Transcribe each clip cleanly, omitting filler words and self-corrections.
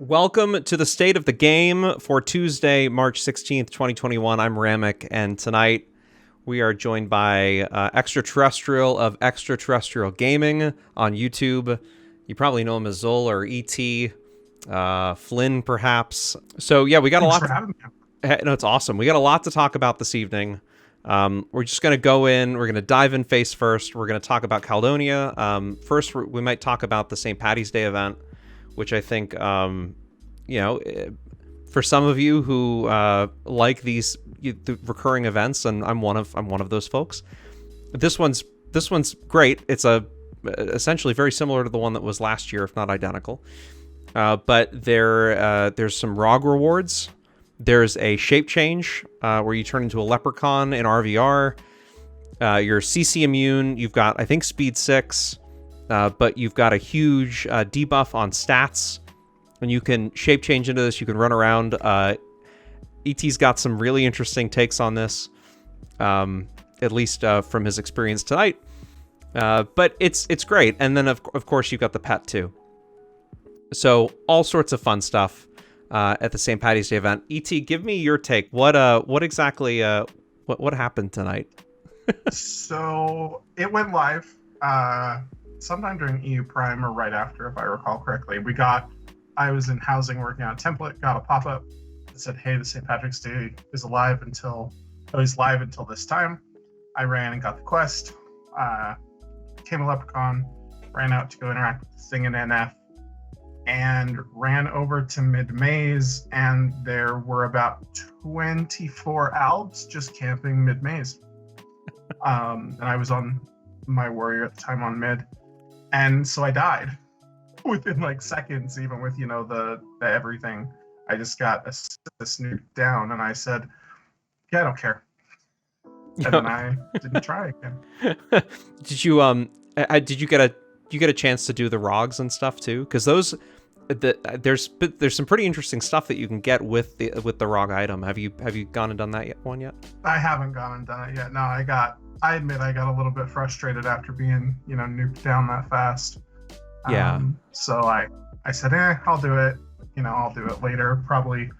Welcome to the State of the Game for Tuesday, March 16th, 2021. I'm Ramek, and tonight we are joined by Extraterrestrial of Extraterrestrial Gaming on YouTube. You probably know him as Zol or E.T., Flynn, perhaps. So, yeah, we got Thanks a lot. for having me. No, it's awesome. We got a lot to talk about this evening. We're just going to go in. We're going to dive in face first. We're going to talk about Caledonia. First, we might talk about the St. Paddy's Day event, which I think, for some of you who like these the recurring events, and I'm one of those folks. This one's great. It's essentially very similar to the one that was last year, if not identical. But there's some Rog Rewards. There's a shape change where you turn into a Leprechaun in RVR. You're CC immune. You've got, I think, speed 6, but you've got a huge debuff on stats. And you can shape change into this. You can run around. ET's got some really interesting takes on this, at least from his experience tonight. But it's great. And then, of course, you've got the pet, too. So all sorts of fun stuff at the St. Paddy's Day event. ET, give me your take. What exactly what happened tonight? So it went live sometime during EU Prime or right after, if I recall correctly. I was in housing working on a template, got a pop-up that said, hey, the St. Patrick's Day is live until this time. I ran and got the quest, became a Leprechaun, ran out to go interact with the thing in NF, and ran over to mid-maze, and there were about 24 Albs just camping mid-maze. And I was on my warrior at the time on mid, and so I died within like seconds, even with the everything. I just got a snoop down, and I said, yeah, I don't care. And then I didn't try again. Did you get a chance to do the Rogs and stuff too? Because there's some pretty interesting stuff that you can get with the Rog item. Have you gone and done that yet? I haven't gone and done it yet. No, I admit I got a little bit frustrated after being nuked down that fast. Yeah. So I said, I'll do it. I'll do it later. Probably.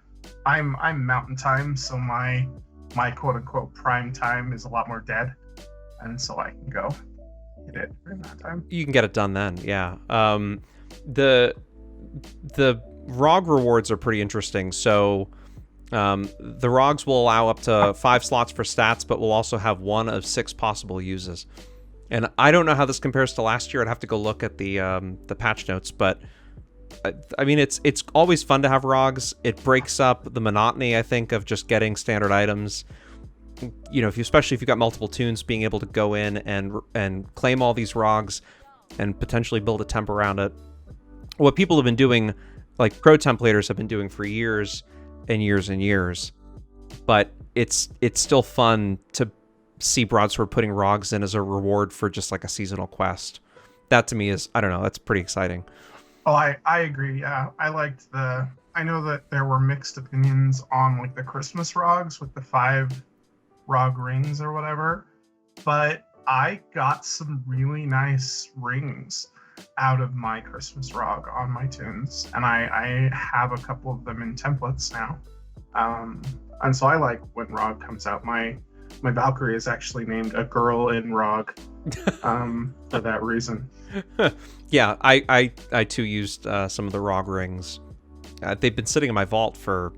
I'm mountain time, so my quote unquote prime time is a lot more dead, and so I can go get it during that time. You can get it done then. Yeah. The Rog rewards are pretty interesting. So the Rogs will allow up to 5 slots for stats, but will also have 1 of 6 possible uses. And I don't know how this compares to last year. I'd have to go look at the patch notes, but I mean, it's always fun to have Rogs. It breaks up the monotony, I think, of just getting standard items. Especially if you've got multiple tunes, being able to go in and claim all these Rogs and potentially build a temp around it. What people have been doing, like pro templators have been doing for years and years and years, but it's still fun to see Broadsword putting Rogs in as a reward for just like a seasonal quest. That to me is, I don't know, that's pretty exciting. Oh, I agree. Yeah, I know that there were mixed opinions on like the Christmas Rogs with the 5 Rog rings or whatever, but I got some really nice rings out of my Christmas Rog on my tunes, and I have a couple of them in templates now. And so I like when Rog comes out. My Valkyrie is actually named a girl in Rog for that reason. Yeah, I too used some of the Rog rings. They've been sitting in my vault for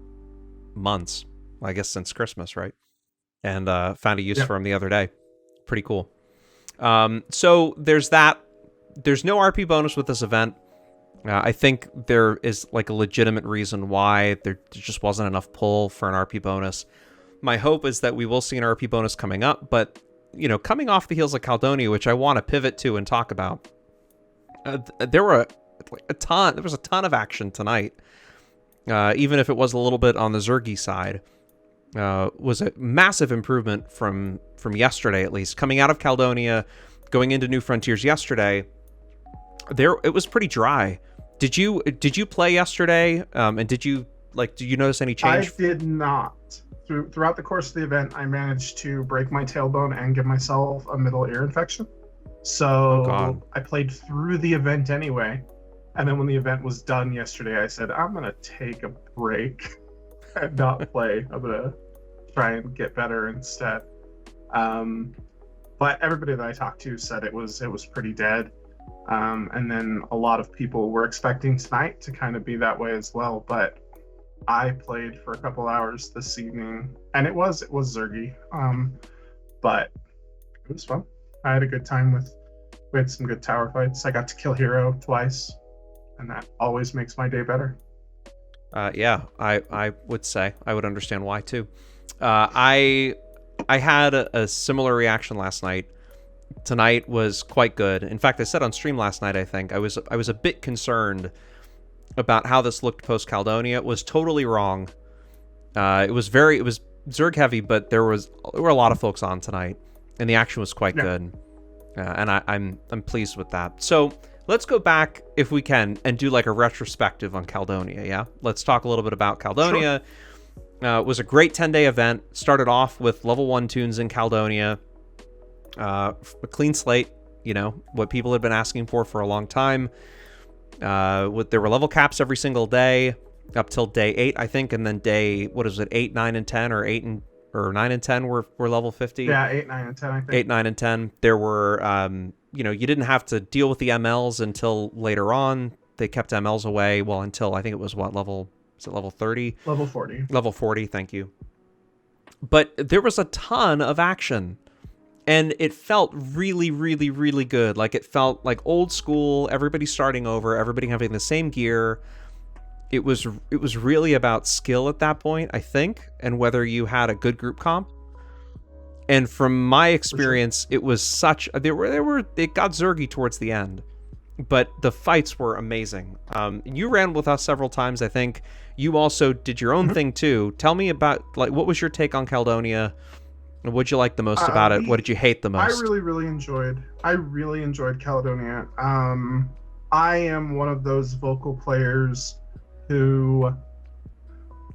months, I guess since Christmas, right? And found a use for them the other day. Pretty cool. So there's that. There's no RP bonus with this event. I think there is like a legitimate reason why there just wasn't enough pull for an RP bonus. My hope is that we will see an RP bonus coming up, but coming off the heels of Caledonia, which I want to pivot to and talk about, there was a ton of action tonight. Even if it was a little bit on the Zergy side, was a massive improvement from yesterday, at least coming out of Caledonia, going into New Frontiers yesterday. It was pretty dry. Did you play yesterday? And did you notice any change? I did not. Throughout the course of the event, I managed to break my tailbone and give myself a middle ear infection. So I played through the event anyway, And then when the event was done yesterday, I said, I'm going to take a break and not play. I'm going to try and get better instead. But everybody that I talked to said it was pretty dead. And then a lot of people were expecting tonight to kind of be that way as well. But I played for a couple hours this evening, and it was Zergy. But it was fun. I had a good time we had some good tower fights. I got to kill Hero twice, and that always makes my day better. Yeah, I would say I would understand why too. I had a similar reaction last night. Tonight was quite good. In fact, I said on stream last night, I think I was a bit concerned about how this looked post Caledonia. It was totally wrong. It was Zerg heavy, but there were a lot of folks on tonight, and the action was quite good. And I'm pleased with that. So let's go back, if we can, and do like a retrospective on Caledonia. Yeah, let's talk a little bit about Caledonia. Sure. It was a great 10-day event. Started off with level 1 tunes in Caledonia. A clean slate, what people had been asking for a long time. There were level caps every single day up till day 8, I think, and then day 8, 9, and 10, or 9 and 10 were level 50. Yeah, 8, 9, and 10, I think. 8, 9, and 10. There were, you didn't have to deal with the MLs until later on. They kept MLs away, until I think it was level 30? Level 40. Level 40, thank you. But there was a ton of action. And it felt really, really, really good. Like, it felt like old school, everybody starting over, everybody having the same gear. It was really about skill at that point, I think, and whether you had a good group comp. And from my experience, it was such it got zergy towards the end, but the fights were amazing. You ran with us several times, I think. You also did your own thing too. Tell me about, like, what was your take on Caledonia? What'd you like the most about it? What did you hate the most? I really enjoyed Caledonia. I am one of those vocal players who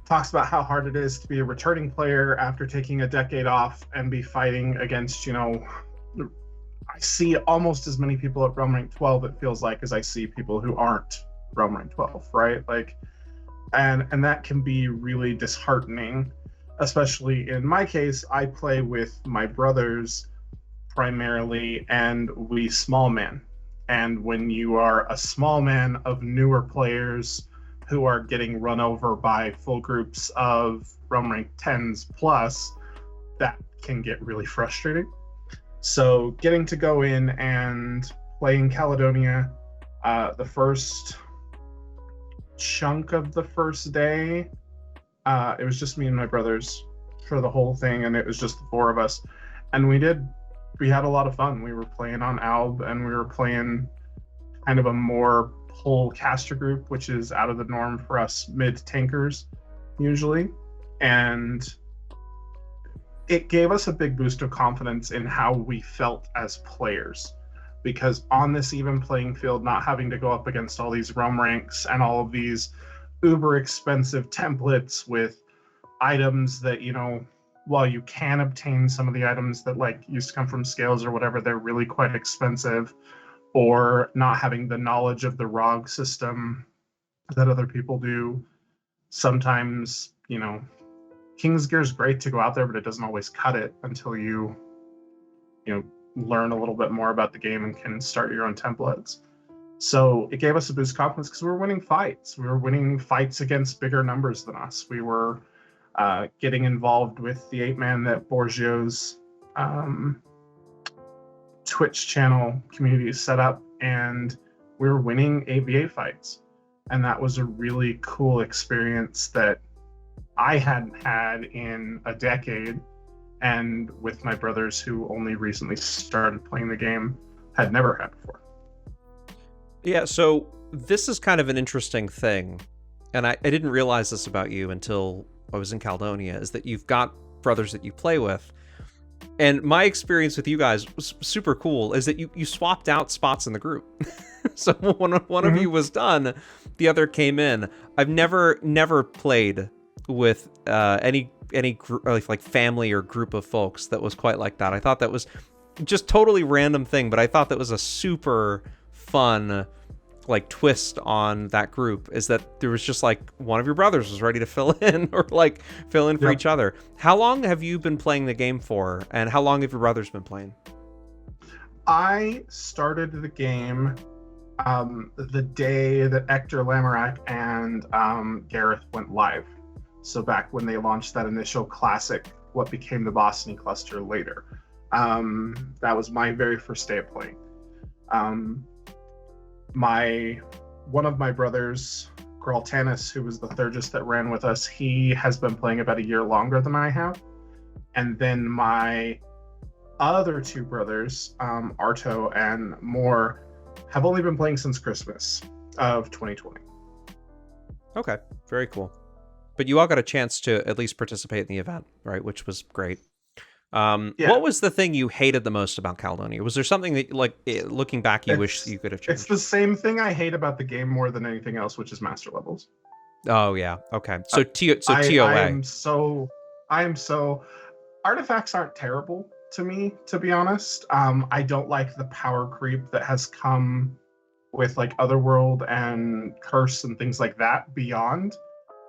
talks about how hard it is to be a returning player after taking a decade off and be fighting against, I see almost as many people at Realm Rank 12, it feels like, as I see people who aren't Realm Rank 12, right? Like, and that can be really disheartening. Especially in my case, I play with my brothers primarily, and we small man. And when you are a small man of newer players who are getting run over by full groups of Realm Rank 10s plus, that can get really frustrating. So getting to go in and play in Caledonia, the first chunk of the first day, it was just me and my brothers for the whole thing, and it was just the 4 of us, and we had a lot of fun. We were playing on Alb, and we were playing kind of a more pull caster group, which is out of the norm for us mid tankers usually, and it gave us a big boost of confidence in how we felt as players, because on this even playing field, not having to go up against all these realm ranks and all of these uber expensive templates with items that, while you can obtain some of the items that like used to come from scales or whatever, they're really quite expensive, or not having the knowledge of the ROG system that other people do. Sometimes, King's Gear is great to go out there, but it doesn't always cut it until you learn a little bit more about the game and can start your own templates. So it gave us a boost of confidence because we were winning fights. We were winning fights against bigger numbers than us. We were getting involved with the 8-man that Borgio's Twitch channel community set up, and we were winning 8v8 fights. And that was a really cool experience that I hadn't had in a decade, and with my brothers who only recently started playing the game had never had before. Yeah, so this is kind of an interesting thing, and I didn't realize this about you until I was in Caledonia, is that you've got brothers that you play with. And my experience with you guys was super cool, is that you swapped out spots in the group. So when one of you was done, the other came in. I've never played with any like family or group of folks that was quite like that. I thought that was just totally random thing, but I thought that was a super fun like twist on that group is that there was just like one of your brothers was ready to fill in or like fill in for each other. How long have you been playing the game for, and how long have your brothers been playing? I started the game the day that Ector Lamorak and Gareth went live. So back when they launched that initial classic, what became the Boston cluster later. That was my very first day of playing. One of my brothers, Graltanis, who was the Thurgis that ran with us, he has been playing about a year longer than I have. And then my other two brothers, Arto and Moore, have only been playing since Christmas of 2020. Okay, very cool. But you all got a chance to at least participate in the event, right? Which was great. What was the thing you hated the most about Caledonia? Was there something that, like, looking back, you wish you could have changed? It's the same thing I hate about the game more than anything else, which is master levels. Oh yeah, okay. So TOA. I am so. Artifacts aren't terrible to me, to be honest. I don't like the power creep that has come with like Otherworld and Curse and things like that beyond.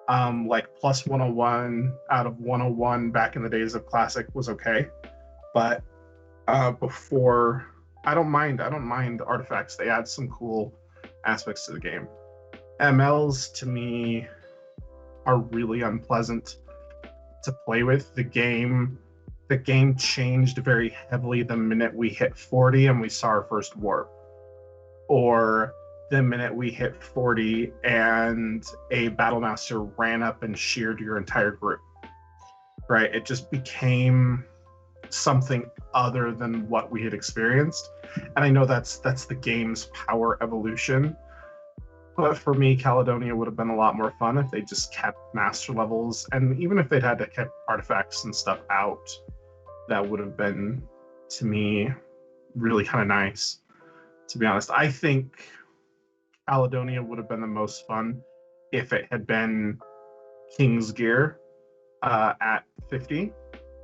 Like plus 101 out of 101 back in the days of Classic was okay, but before, I don't mind artifacts. They add some cool aspects to the game. MLs to me are really unpleasant to play with. The game changed very heavily the minute we hit 40 and we saw our first warp, or the minute we hit 40 and a Battlemaster ran up and sheared your entire group, right? It just became something other than what we had experienced. And I know that's the game's power evolution. But for me, Caledonia would have been a lot more fun if they just kept master levels. And even if they'd had to keep artifacts and stuff out, that would have been, to me, really kind of nice, to be honest. I think Caledonia would have been the most fun if it had been King's Gear at 50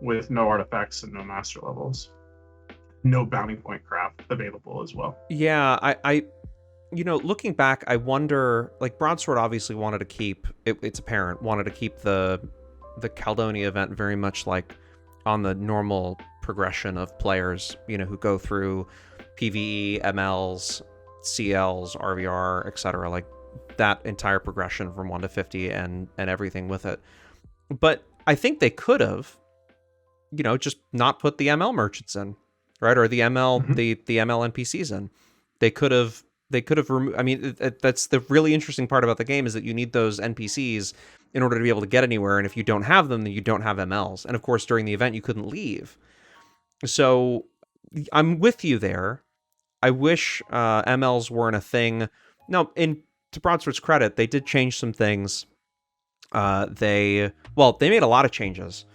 with no artifacts and no master levels. No bounty point craft available as well. Yeah, I looking back, I wonder, like, Broadsword obviously wanted to keep, it's apparent, wanted to keep the Caledonia event very much like on the normal progression of players, who go through PvE, MLs, CLs, RVR, etc., like that entire progression from 1 to 50 and everything with it. But I think they could have, just not put the ML merchants in, right? Or the ML, the ML NPCs in. They could have removed. I mean, that's the really interesting part about the game, is that you need those NPCs in order to be able to get anywhere. And if you don't have them, then you don't have MLs. And of course, during the event, you couldn't leave. So I'm with you there. I wish MLs weren't a thing. No, to Broadsword's credit, they did change some things. They made a lot of changes.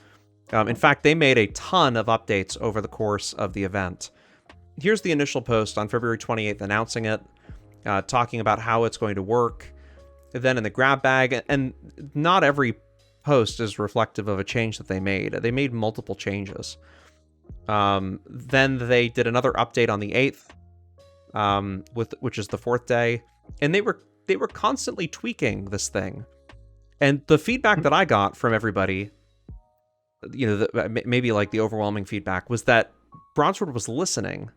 In fact, they made a ton of updates over the course of the event. Here's the initial post on February 28th announcing it, talking about how it's going to work. Then in the grab bag, and not every post is reflective of a change that they made. They made multiple changes. Then they did another update on the 8th. Which is the 4th day, and they were constantly tweaking this thing. And the feedback that I got from everybody, maybe like the overwhelming feedback, was that Broadsword was listening.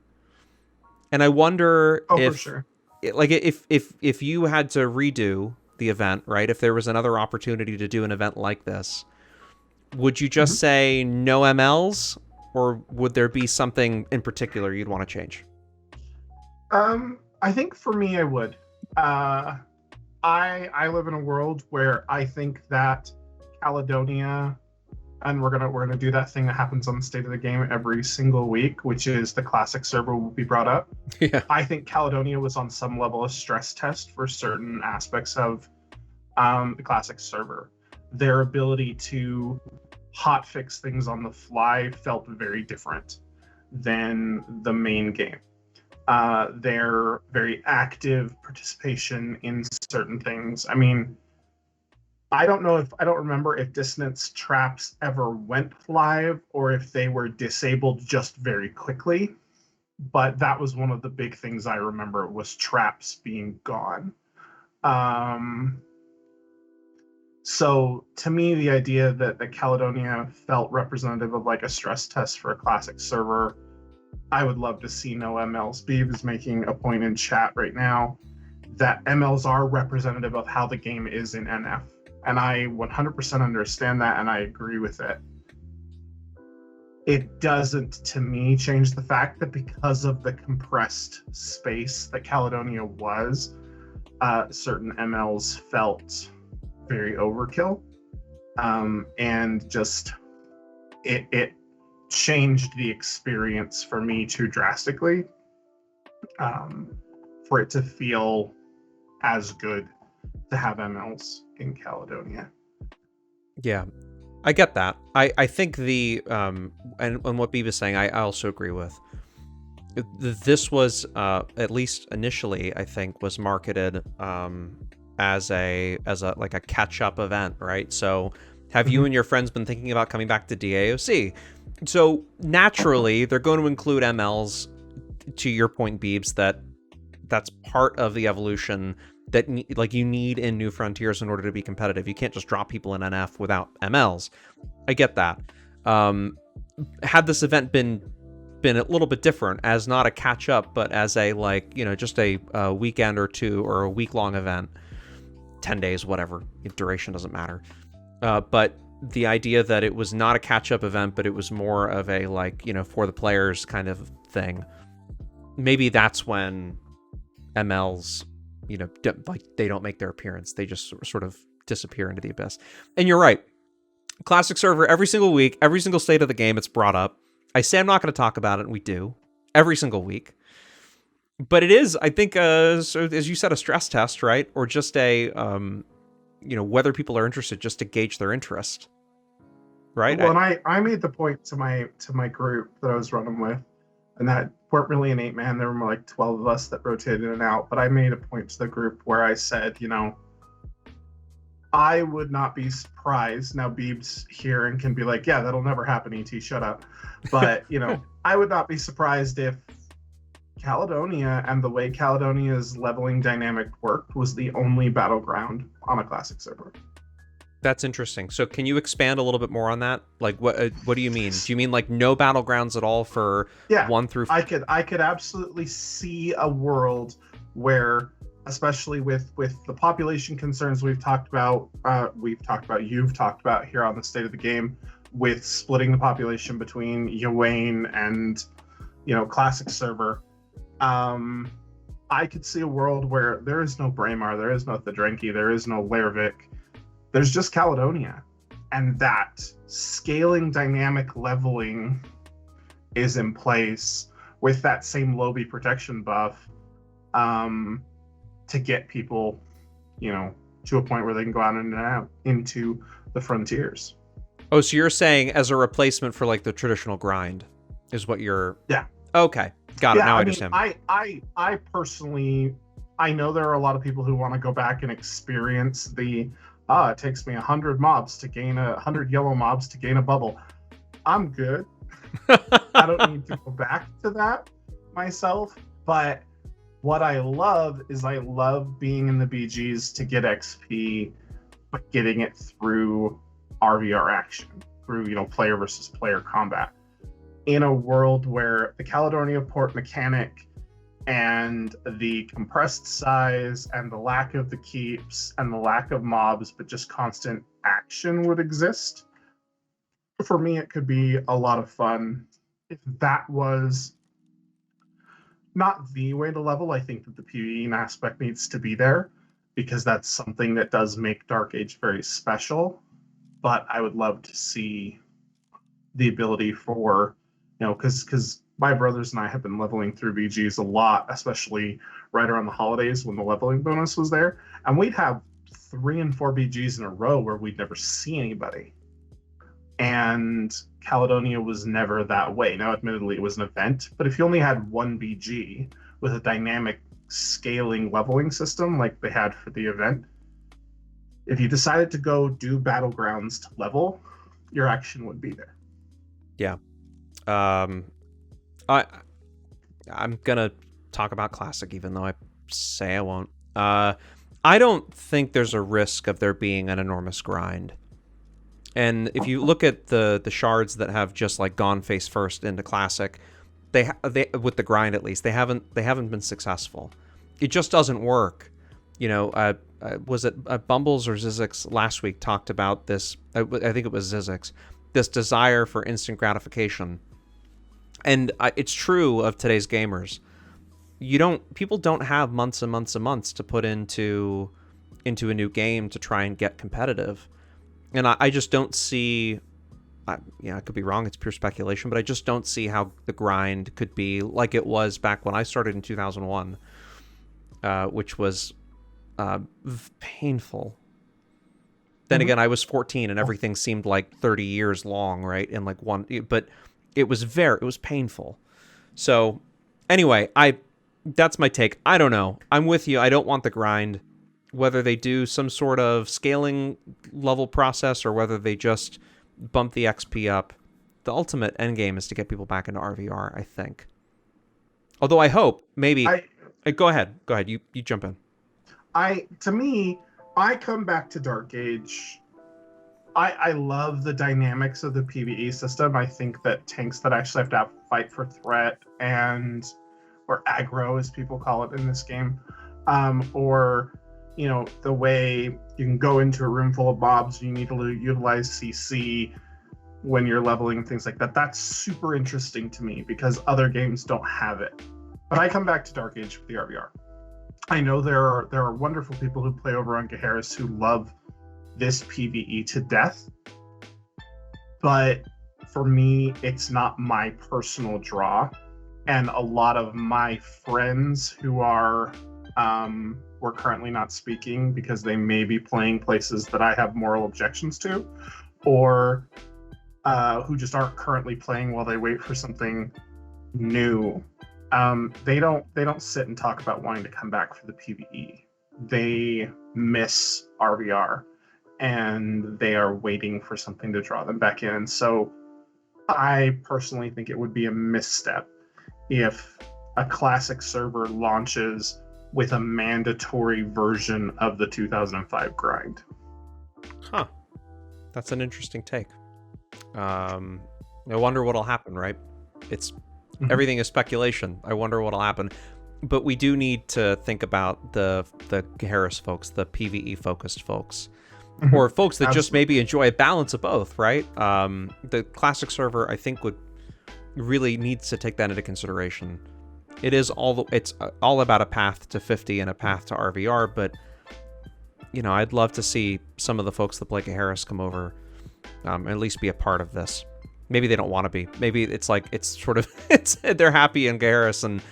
And I wonder if, for sure, like, if you had to redo the event, right? If there was another opportunity to do an event like this, would you just say no MLs, or would there be something in particular you'd want to change? I think for me, I would. I live in a world where I think that Caledonia, and we're gonna do that thing that happens on the State of the Game every single week, which is the Classic server will be brought up. Yeah. I think Caledonia was on some level of stress test for certain aspects of the Classic server. Their ability to hotfix things on the fly felt very different than the main game. Their very active participation in certain things. I mean, I don't remember if dissonance traps ever went live or if they were disabled just very quickly. but that was one of the big things I remember was traps being gone. Um, so to me, the idea that the Caledonia felt representative of like a stress test for a classic server, I would love to see no MLs. Beav is making a point in chat right now that MLs are representative of how the game is in NF. And I 100% understand that, and I agree with it. It doesn't, to me, change the fact that because of the compressed space that Caledonia was, certain MLs felt very overkill. And just, it changed the experience for me too drastically for it to feel as good to have MLs in Caledonia. Yeah, I get that. I think the and what Beav is saying, I also agree with. This was at least initially, I think, was marketed as a like a catch up event, right? So have you and your friends been thinking about coming back to DAoC? So naturally, they're going to include MLs. To your point, Beebs, that's part of the evolution that like you need in New Frontiers in order to be competitive. You can't just drop people in NF without MLs. I get that. Had this event been a little bit different, as not a catch up, but as a like, you know, just a weekend or two or a week long event, 10 days, whatever, duration doesn't matter. But the idea that it was not a catch up event, but it was more of a like, you know, for the players kind of thing. Maybe that's when MLs, you know, like they don't make their appearance. They just sort of disappear into the abyss. And you're right. Classic server, every single week, every single state of the game, it's brought up. I say I'm not going to talk about it, and we do every single week. But it is, I think, so as you said, a stress test, right? Or just a, you know, whether people are interested, just to gauge their interest, right? Well, and I made the point to my group that I was running with, and that weren't really an 8-man. There were more like 12 of us that rotated in and out. But I made a point to the group where I said, you know, I would not be surprised. Now Beeb's here and can be like, yeah, that'll never happen, ET, shut up. But, you know, I would not be surprised if Caledonia and the way Caledonia's leveling dynamic worked was the only battleground on a classic server. That's interesting. So can you expand a little bit more on that? Like, what do you mean? Do you mean like no battlegrounds at all for 1 through 4? I could absolutely see a world where, especially with the population concerns you've talked about here on the State of the Game, with splitting the population between Ywain and, you know, classic server. I could see a world where there is no Braemar, there is no Thedrenki, there is no Lervik. There's just Caledonia, and that scaling dynamic leveling is in place with that same Lobby protection buff to get people, you know, to a point where they can go out and out into the frontiers. Oh, so you're saying as a replacement for like the traditional grind is what you're... Yeah. Okay, got it. Now I understand. I personally, I know there are a lot of people who want to go back and experience the it takes me 100 mobs to gain 100 yellow mobs to gain a bubble. I'm good. I don't need to go back to that myself. But what I love is I love being in the BGs to get XP, but getting it through RVR action, through, you know, player versus player combat. In a world where the Caledonia port mechanic and the compressed size and the lack of the keeps and the lack of mobs, but just constant action would exist. For me, it could be a lot of fun. If that was not the way to level, I think that the PvE aspect needs to be there, because that's something that does make Dark Age very special. But I would love to see the ability for, you know, because my brothers and I have been leveling through BGs a lot, especially right around the holidays when the leveling bonus was there. And we'd have 3 and 4 BGs in a row where we'd never see anybody. And Caledonia was never that way. Now, admittedly, it was an event, but if you only had 1 BG with a dynamic scaling leveling system like they had for the event, if you decided to go do battlegrounds to level, your action would be there. Yeah. I'm gonna talk about Classic, even though I say I won't. I don't think there's a risk of there being an enormous grind. And if you look at the shards that have just like gone face first into Classic, they with the grind at least, they haven't been successful. It just doesn't work. You know, was it Bumbles or Zizix last week talked about this? I think it was Zizix. This desire for instant gratification, and it's true of today's gamers. People don't have months and months and months to put into a new game to try and get competitive, and I just don't see. I could be wrong. It's pure speculation, but I just don't see how the grind could be like it was back when I started in 2001, which was painful. Then again, I was 14 and everything seemed like 30 years long, right? And like but it was painful. So anyway, that's my take. I don't know. I'm with you. I don't want the grind. Whether they do some sort of scaling level process or whether they just bump the XP up, the ultimate end game is to get people back into RVR, I think. Although I hope maybe go ahead. You jump in. To me, I come back to Dark Age. I love the dynamics of the PvE system. I think that tanks that actually have to fight for threat or aggro, as people call it in this game, or the way you can go into a room full of mobs, you need to utilize CC when you're leveling and things like that. That's super interesting to me because other games don't have it. But I come back to Dark Age for the RVR. I know there are wonderful people who play over on Gaheris who love this PvE to death, but for me, it's not my personal draw. And a lot of my friends who are we're currently not speaking because they may be playing places that I have moral objections to, or who just aren't currently playing while they wait for something new. They don't sit and talk about wanting to come back for the PvE. They miss RVR and they are waiting for something to draw them back in. So I personally think it would be a misstep if a Classic server launches with a mandatory version of the 2005 grind. Huh. That's an interesting take. I wonder what'll happen, right? It's everything is speculation. I wonder what'll happen. But we do need to think about the Gaheris folks, the PvE focused folks, or folks that just maybe enjoy a balance of both, right? The Classic server, I think, would really needs to take that into consideration. It's all about a path to 50 and a path to RVR, but I'd love to see some of the folks that play Gaheris come over, at least be a part of this. Maybe they don't want to be. Maybe it's like they're happy in Gaheris and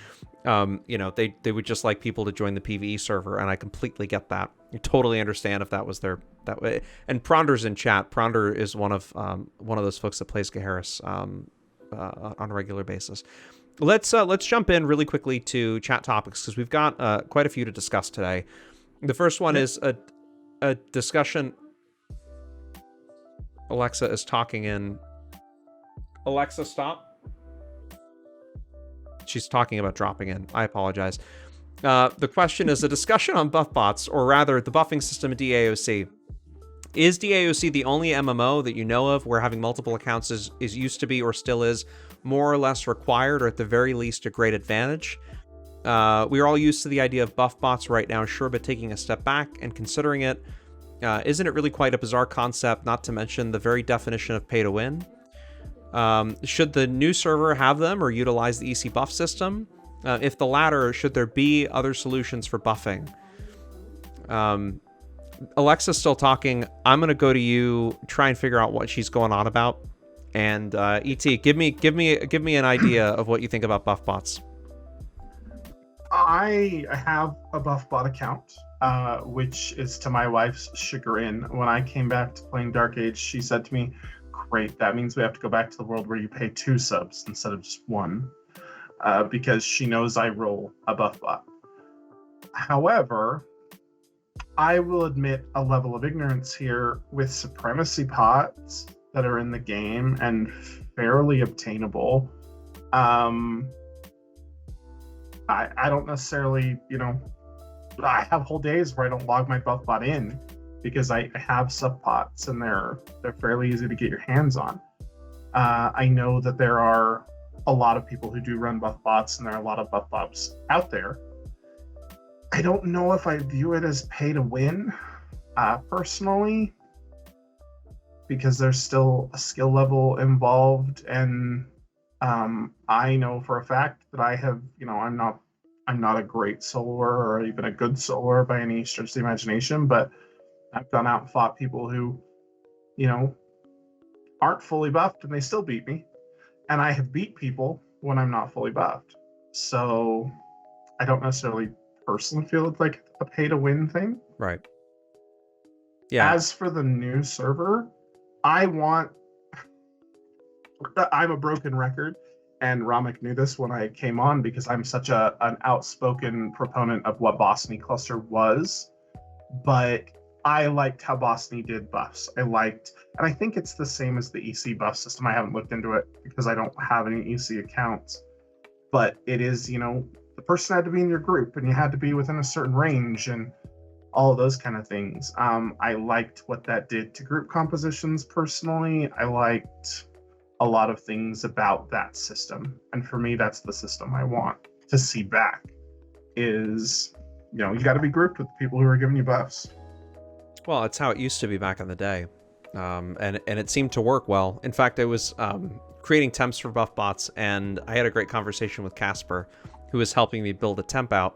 they would just like people to join the PvE server, and I completely get that. I totally understand if that was that way. And Pronder's in chat. Pronder is one of those folks that plays Gaheris on a regular basis. Let's jump in really quickly to chat topics because we've got quite a few to discuss today. The first one is a discussion. Alexa is talking in. Alexa, stop. She's talking about dropping in. I apologize. The question is a discussion on buff bots, or rather the buffing system in DAoC. Is DAoC the only MMO that you know of where having multiple accounts is used to be or still is more or less required, or at the very least a great advantage? We are all used to the idea of buff bots right now, sure, but taking a step back and considering it, isn't it really quite a bizarre concept, not to mention the very definition of pay to win? Should the new server have them or utilize the EC buff system? If the latter, should there be other solutions for buffing? Alexa's still talking. I'm going to go to you, try and figure out what she's going on about. And ET, give me an idea of what you think about buff bots. I have a buff bot account, which is to my wife's chagrin. When I came back to playing Dark Age, she said to me, "Great, that means we have to go back to the world where you pay 2 subs instead of just 1," because she knows I roll a buff bot. However, I will admit a level of ignorance here with supremacy pots that are in the game and fairly obtainable. I don't necessarily, I have whole days where I don't log my buff bot in because I have subpots and they're fairly easy to get your hands on. I know that there are a lot of people who do run buff bots, and there are a lot of buff bots out there. I don't know if I view it as pay to win, personally, because there's still a skill level involved, and I know for a fact that I have, I'm not a great soloer or even a good soloer by any stretch of the imagination, but I've gone out and fought people who, aren't fully buffed and they still beat me. And I have beat people when I'm not fully buffed. So I don't necessarily personally feel it's like a pay to win thing. Right. Yeah. As for the new server, I'm a broken record. And Ramek knew this when I came on because I'm such an outspoken proponent of what Bosny Cluster was. But I liked how Bosny did buffs. And I think it's the same as the EC buff system. I haven't looked into it because I don't have any EC accounts. But it is, the person had to be in your group and you had to be within a certain range and all of those kind of things. I liked what that did to group compositions personally. I liked a lot of things about that system. And for me, that's the system I want to see back is, you got to be grouped with people who are giving you buffs. Well, it's how it used to be back in the day. And it seemed to work well. In fact, I was creating temps for buff bots, and I had a great conversation with Casper, who was helping me build a temp out.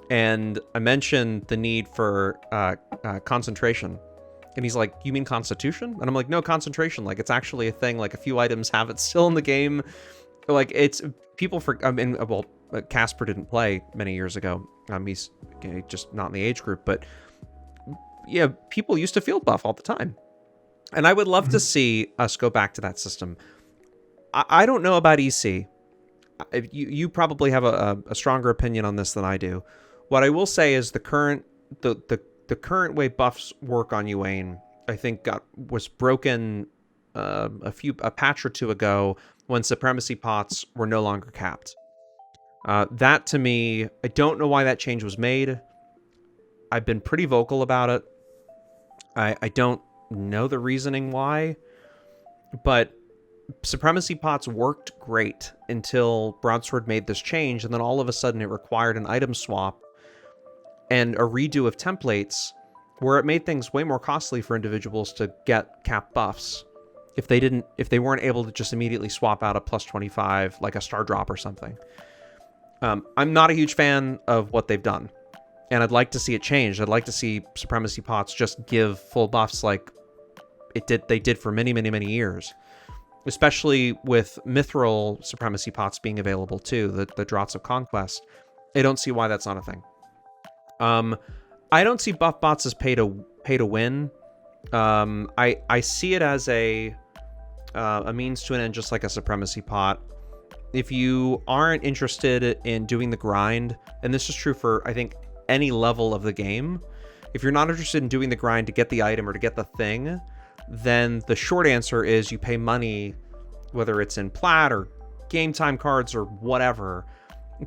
And I mentioned the need for concentration. And he's like, you mean constitution? And I'm like, no, concentration. Like, it's actually a thing. Like, a few items have it still in the game. Like, it's people Casper didn't play many years ago. He's just not in the age group. But yeah, people used to field buff all the time. And I would love to see us go back to that system. I don't know about EC. You probably have a stronger opinion on this than I do. What I will say is the current way buffs work on Uane, I think was broken a patch or two ago when supremacy pots were no longer capped. That to me, I don't know why that change was made. I've been pretty vocal about it. I don't know the reasoning why, but supremacy pots worked great until Broadsword made this change, and then all of a sudden it required an item swap and a redo of templates where it made things way more costly for individuals to get cap buffs if they weren't able to just immediately swap out a plus 25 like a star drop or something. I'm not a huge fan of what they've done, and I'd like to see it changed. I'd like to see supremacy pots just give full buffs like they did for many, many, many years, especially with mithril supremacy pots being available too, the Draughts of Conquest. I don't see why that's not a thing. I don't see buff bots as pay to win. I see it as a means to an end, just like a supremacy pot. If you aren't interested in doing the grind, and this is true for, I think, any level of the game, if you're not interested in doing the grind to get the item or to get the thing, then the short answer is you pay money, whether it's in plat or game time cards or whatever,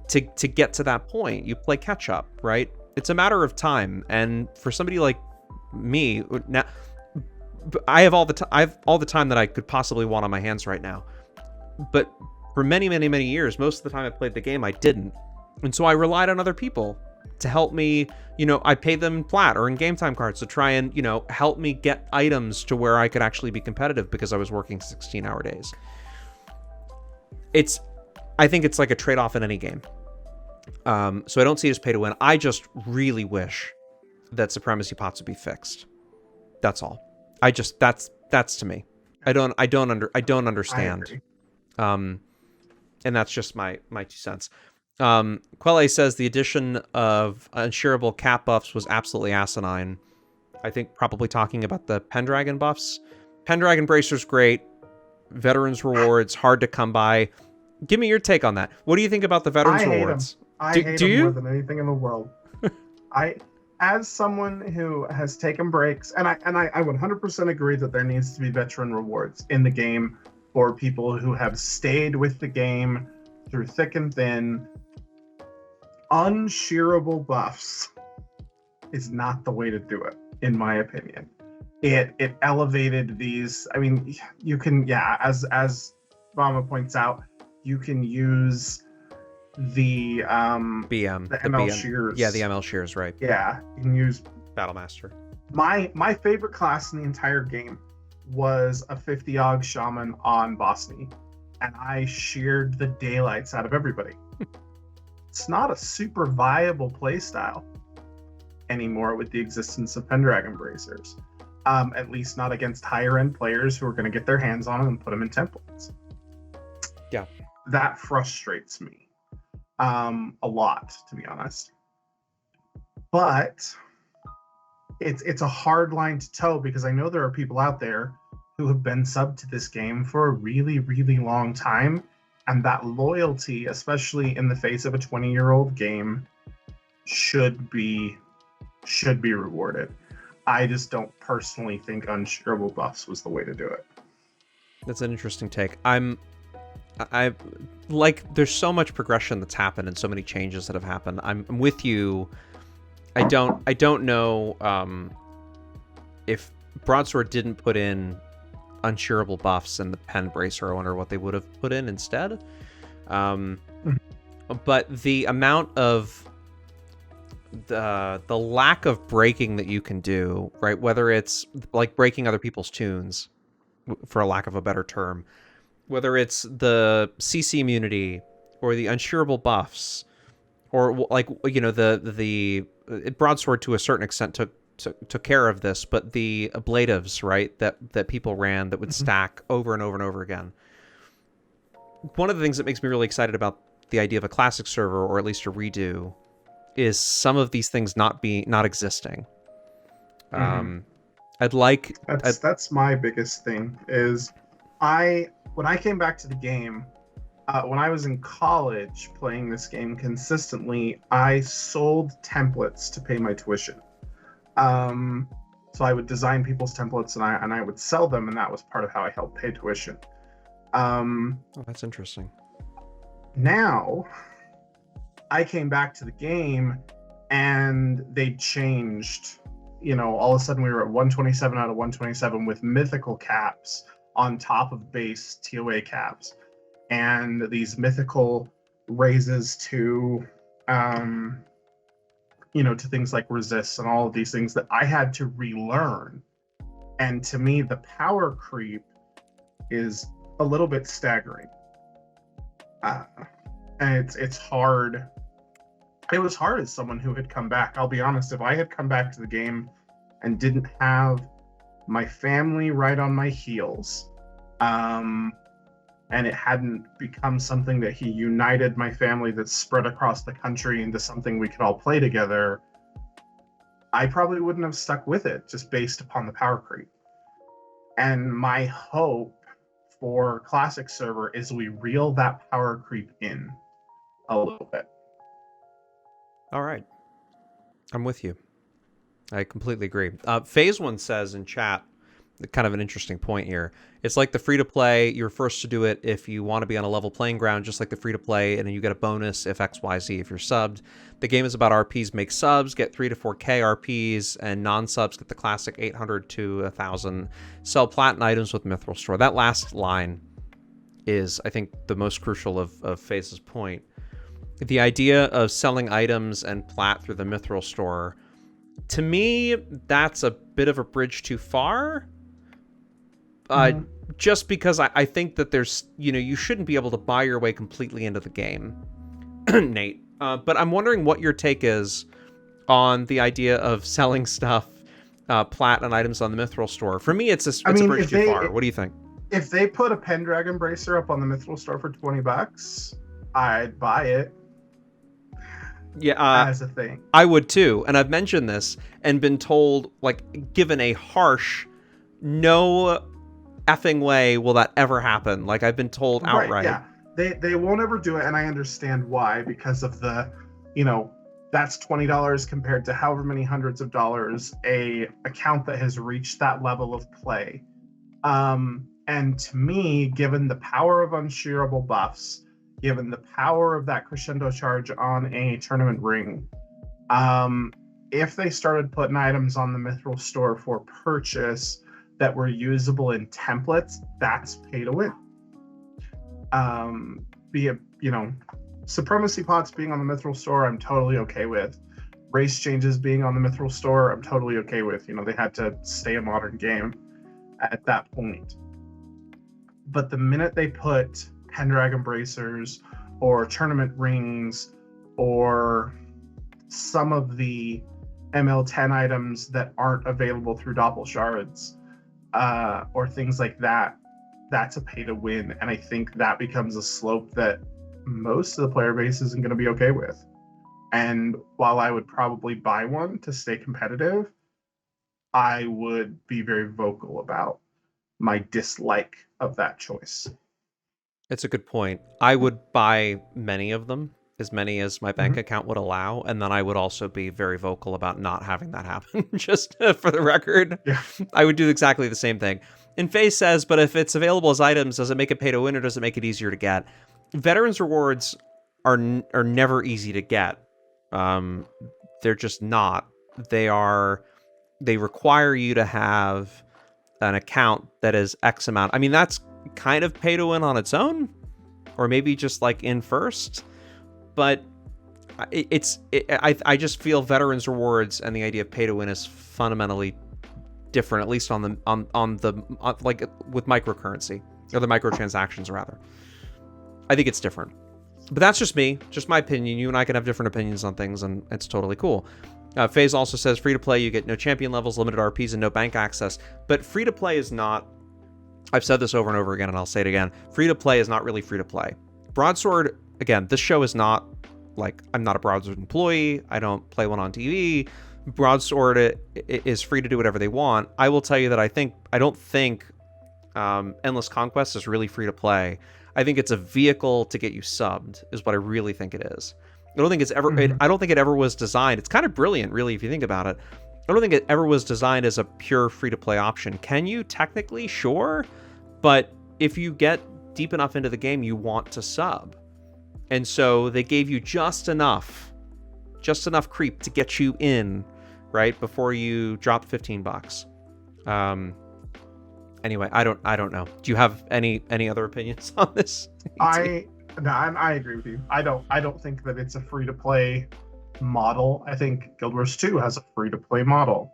to get to that point. You play catch up, right? It's a matter of time. And for somebody like me, now I have all the time that I could possibly want on my hands right now. But for many, many, many years, most of the time I played the game, I didn't. And so I relied on other people to help me. I paid them plat or in game time cards to try and, help me get items to where I could actually be competitive because I was working 16-hour days. I think it's like a trade-off in any game. So I don't see it as pay to win. I just really wish that supremacy pots would be fixed. That's all. That's to me. I don't understand. And that's just my 2 cents. Quelle says the addition of unshareable cap buffs was absolutely asinine. I think probably talking about the Pendragon buffs. Pendragon Bracer's great. Veterans Rewards, hard to come by. Give me your take on that. What do you think about the Veterans Rewards? I hate them more than anything in the world. As someone who has taken breaks, and I 100% agree that there needs to be veteran rewards in the game for people who have stayed with the game through thick and thin. unshearable buffs is not the way to do it, in my opinion. It elevated these. I mean, you can, yeah, as Mama points out, you can use the ML shears. Yeah, the ML shears, right? Yeah, you can use Battlemaster. My favorite class in the entire game was a 50 AUG shaman on Bosny, and I sheared the daylights out of everybody. It's not a super viable playstyle anymore with the existence of Pendragon Bracers. At least not against higher end players who are going to get their hands on them and put them in templates. Yeah. That frustrates me a lot, to be honest. But it's a hard line to toe, because I know there are people out there who have been subbed to this game for a really, really long time, and that loyalty, especially in the face of a 20-year-old game, should be rewarded. I just don't personally think unshearable buffs was the way to do it. That's an interesting take. I like, there's so much progression that's happened and so many changes that have happened. I'm with you. I don't know if Broadsword didn't put in unshearable buffs in the pen bracer. I wonder what they would have put in instead. But the amount of the lack of breaking that you can do, right? Whether it's like breaking other people's tunes, for a lack of a better term, whether it's the CC immunity or the unshearable buffs, or like, you know, the Broadsword to a certain extent took care of this, but the ablatives, right, that people ran that would stack over and over and over again. One of the things that makes me really excited about the idea of a classic server, or at least a redo, is some of these things not existing. I'd like that's my biggest thing is when I came back to the game, when I was in college playing this game consistently, I sold templates to pay my tuition. So I would design people's templates and I would sell them, and that was part of how I helped pay tuition. Oh, that's interesting. Now I came back to the game and they changed. You know, all of a sudden we were at 127 out of 127 with mythical caps on top of base TOA caps, and these mythical raises to to things like resists and all of these things that I had to relearn. And to me, the power creep is a little bit staggering. And it's hard. It was hard as someone who had come back. I'll be honest, if I had come back to the game and didn't have my family right on my heels, and it hadn't become something that he united my family that's spread across the country into something we could all play together, I probably wouldn't have stuck with it just based upon the power creep. And my hope for Classic Server is we reel that power creep in a little bit. All right. I'm with you. I completely agree. Phase One says in chat, kind of an interesting point here. It's like the free-to-play. You're first to do it if you want to be on a level playing ground, just like the free-to-play, and then you get a bonus if XYZ if you're subbed. The game is about RPs. Make subs, get 3 to 4K RPs, and non-subs get the classic 800 to 1,000. Sell platinum items with Mithril Store. That last line is, I think, the most crucial of Phase's point. The idea of selling items and plat through the Mithril Store, to me, that's a bit of a bridge too far. Just because I think that there's, you shouldn't be able to buy your way completely into the game, Nate. But I'm wondering what your take is on the idea of selling stuff, plat and items on the Mithril Store. For me, it's a bridge too far. What do you think? If they put a Pendragon Bracer up on the Mithril Store for $20, I'd buy it. Yeah, as a thing. I would too, and I've mentioned this and been told, given a harsh, no effing way will that ever happen. I've been told outright. Right, yeah, they won't ever do it, and I understand why, because of the, that's $20 compared to however many hundreds of dollars a account that has reached that level of play. And to me, given the power of unshearable buffs, given the power of that crescendo charge on a tournament ring, if they started putting items on the Mithril store for purchase that were usable in templates, that's pay to win. Be it, supremacy pots being on the Mithril store, I'm totally okay with. Race changes being on the Mithril store, I'm totally okay with. They had to stay a modern game at that point. But the minute they put Pendragon bracers or tournament rings or some of the ML10 items that aren't available through Doppel shards or things like that, that's a pay to win. And I think that becomes a slope that most of the player base isn't going to be okay with. And while I would probably buy one to stay competitive, I would be very vocal about my dislike of that choice. It's a good point. I would buy many of them, as many as my bank account would allow, and then I would also be very vocal about not having that happen, just for the record. Yeah. I would do exactly the same thing. And Faye says, but if it's available as items, does it make it pay to win or does it make it easier to get? Veterans rewards are never easy to get. They're just not. They require you to have an account that is X amount. I mean, that's kind of pay to win on its own, or maybe just like in first, but I just feel veterans rewards and the idea of pay to win is fundamentally different, at least on like with microcurrency or the microtransactions rather. I think it's different, but that's just me, just my opinion. You and I can have different opinions on things, and it's totally cool. FaZe also says free to play, you get no champion levels, limited RPs, and no bank access. But free to play is not. I've said this over and over again, and I'll say it again. Free to play is not really free to play. Broadsword, again, this show is not like, I'm not a Broadsword employee. I don't play one on TV. Broadsword is free to do whatever they want. I will tell you that I don't think Endless Conquest is really free to play. I think it's a vehicle to get you subbed, is what I really think it is. I don't think it's ever. I don't think it ever was designed. It's kind of brilliant, really, if you think about it. I don't think it ever was designed as a pure free-to-play option. Can you? Technically, sure. But if you get deep enough into the game, you want to sub. And so they gave you just enough creep to get you in, right? Before you drop $15. Anyway, I don't know. Do you have any other opinions on this? I agree with you. I don't think that it's a free-to-play model. I think Guild Wars 2 has a free-to-play model.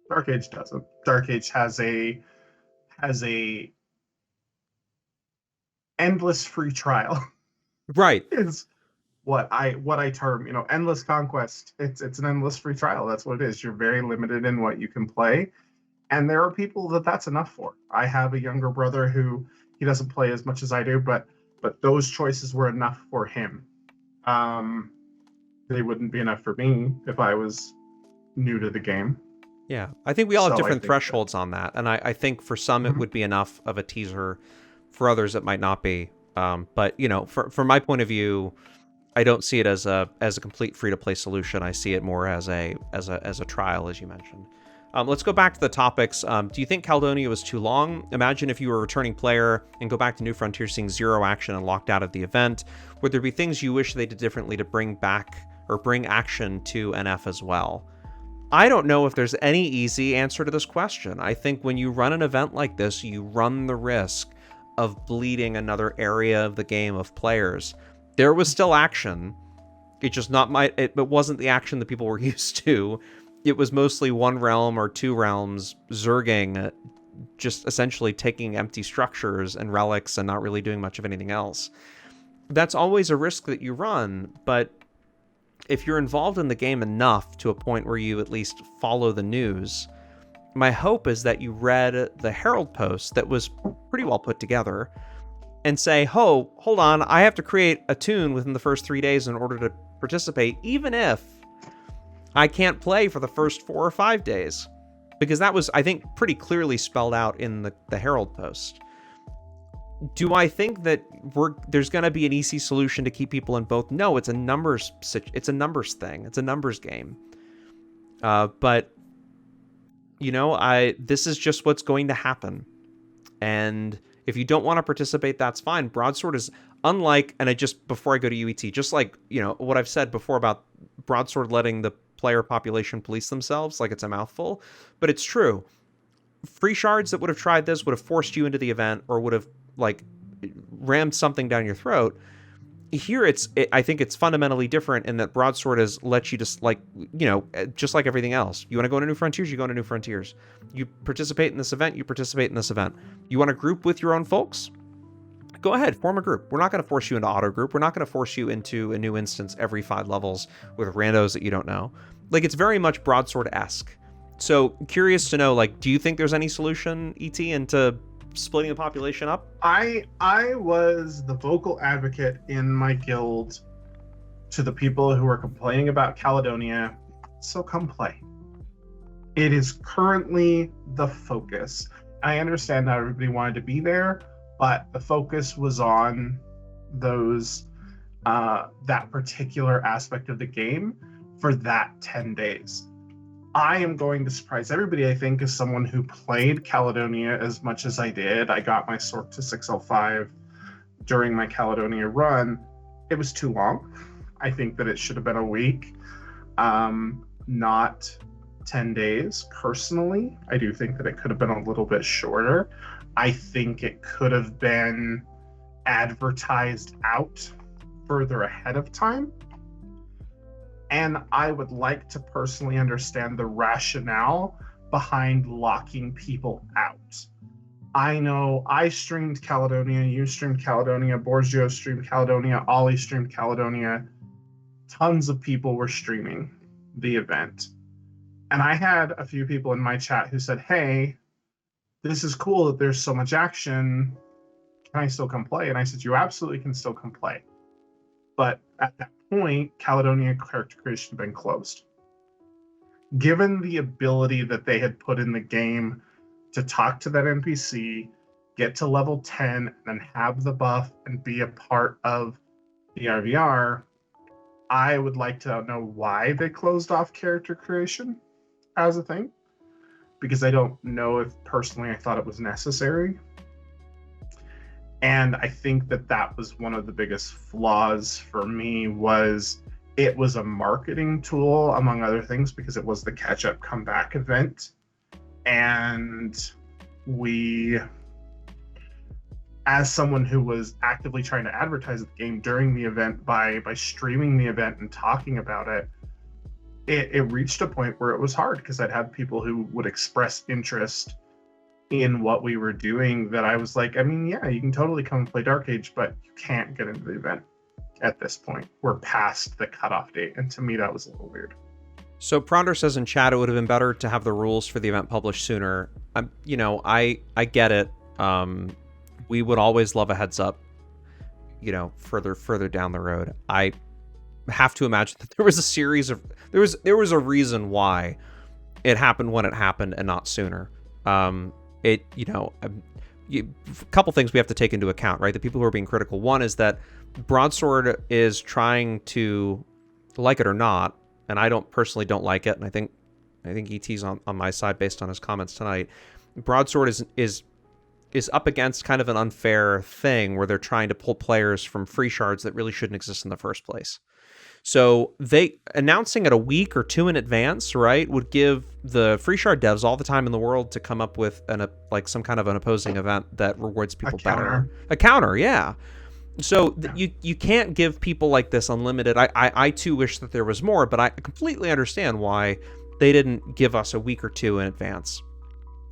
Dark Age doesn't. Dark Age has a endless free trial. Right. Is what I term, endless conquest. It's an endless free trial. That's what it is. You're very limited in what you can play. And there are people that's enough for. I have a younger brother who he doesn't play as much as I do, but those choices were enough for him. They wouldn't be enough for me if I was new to the game. Yeah, I think we all have different thresholds on that. And I think for some it would be enough of a teaser. For others it might not be. But from my point of view, I don't see it as a complete free-to-play solution. I see it more as a trial, as you mentioned. Let's go back to the topics. Do you think Caledonia was too long? Imagine if you were a returning player and go back to New Frontier seeing 0 action and locked out of the event. Would there be things you wish they did differently to bring back or bring action to NF as well? I don't know if there's any easy answer to this question. I think when you run an event like this, you run the risk of bleeding another area of the game of players. There was still action. It just it wasn't the action that people were used to. It was mostly one realm or two realms zerging, just essentially taking empty structures and relics and not really doing much of anything else. That's always a risk that you run, but if you're involved in the game enough to a point where you at least follow the news, my hope is that you read the Herald post that was pretty well put together and say, hold on, I have to create a tune within the first 3 days in order to participate, even if I can't play for the first 4 or 5 days. Because that was, I think, pretty clearly spelled out in the Herald post. Do I think that there's going to be an easy solution to keep people in both? No, it's a numbers thing. It's a numbers game. But this is just what's going to happen. And If you don't want to participate, that's fine. Broadsword is unlike, and before I go to UET, just like, what I've said before about Broadsword letting the player population police themselves, like it's a mouthful, but it's true. Free shards that would have tried this would have forced you into the event or would have like rammed something down your throat. Here I think it's fundamentally different in that Broadsword has let you just like, just like everything else. You want to go into New Frontiers, you go into New Frontiers. You participate in this event, you participate in this event. You want to group with your own folks? Go ahead, form a group. We're not going to force you into auto group. We're not going to force you into a new instance every 5 levels with randos that you don't know. Like, it's very much Broadsword-esque. So curious to know, like, do you think there's any solution, ET, into splitting the population up? I was the vocal advocate in my guild to the people who were complaining about Caledonia. So come play. It is currently the focus. I understand not everybody wanted to be there, but the focus was on those that particular aspect of the game for that 10 days. I am going to surprise everybody, I think, as someone who played Caledonia as much as I did. I got my Sork to 605 during my Caledonia run. It was too long. I think that it should have been a week, not 10 days. Personally, I do think that it could have been a little bit shorter. I think it could have been advertised out further ahead of time. And I would like to personally understand the rationale behind locking people out. I know I streamed Caledonia, you streamed Caledonia, Borgio streamed Caledonia, Ollie streamed Caledonia. Tons of people were streaming the event. And I had a few people in my chat who said, hey, this is cool that there's so much action. Can I still come play? And I said, you absolutely can still come play. But at that point, Caledonia character creation had been closed. Given the ability that they had put in the game to talk to that NPC, get to level 10, and then have the buff and be a part of the RVR, I would like to know why they closed off character creation as a thing, because I don't know if personally I thought it was necessary. And I think that was one of the biggest flaws for me, was it was a marketing tool, among other things, because it was the catch-up comeback event. And we, as someone who was actively trying to advertise the game during the event by streaming the event and talking about it, it reached a point where it was hard, because I'd have people who would express interest in what we were doing that I was like, I mean, yeah, you can totally come and play Dark Age, but you can't get into the event at this point. We're past the cutoff date, and to me that was a little weird. So Pronder says in chat it would have been better to have the rules for the event published sooner. I get it. We would always love a heads up, further down the road. I have to imagine that there was a series of there was a reason why it happened when it happened and not sooner. A couple things we have to take into account, right? The people who are being critical. One is that Broadsword is trying to, like it or not, and I personally don't like it, and I think ET's on my side based on his comments tonight. Broadsword is up against kind of an unfair thing where they're trying to pull players from free shards that really shouldn't exist in the first place. So they announcing it a week or two in advance, right, would give the free shard devs all the time in the world to come up with some kind of an opposing event that rewards people better. A counter, yeah. So you can't give people like this unlimited. I too wish that there was more, but I completely understand why they didn't give us a week or two in advance.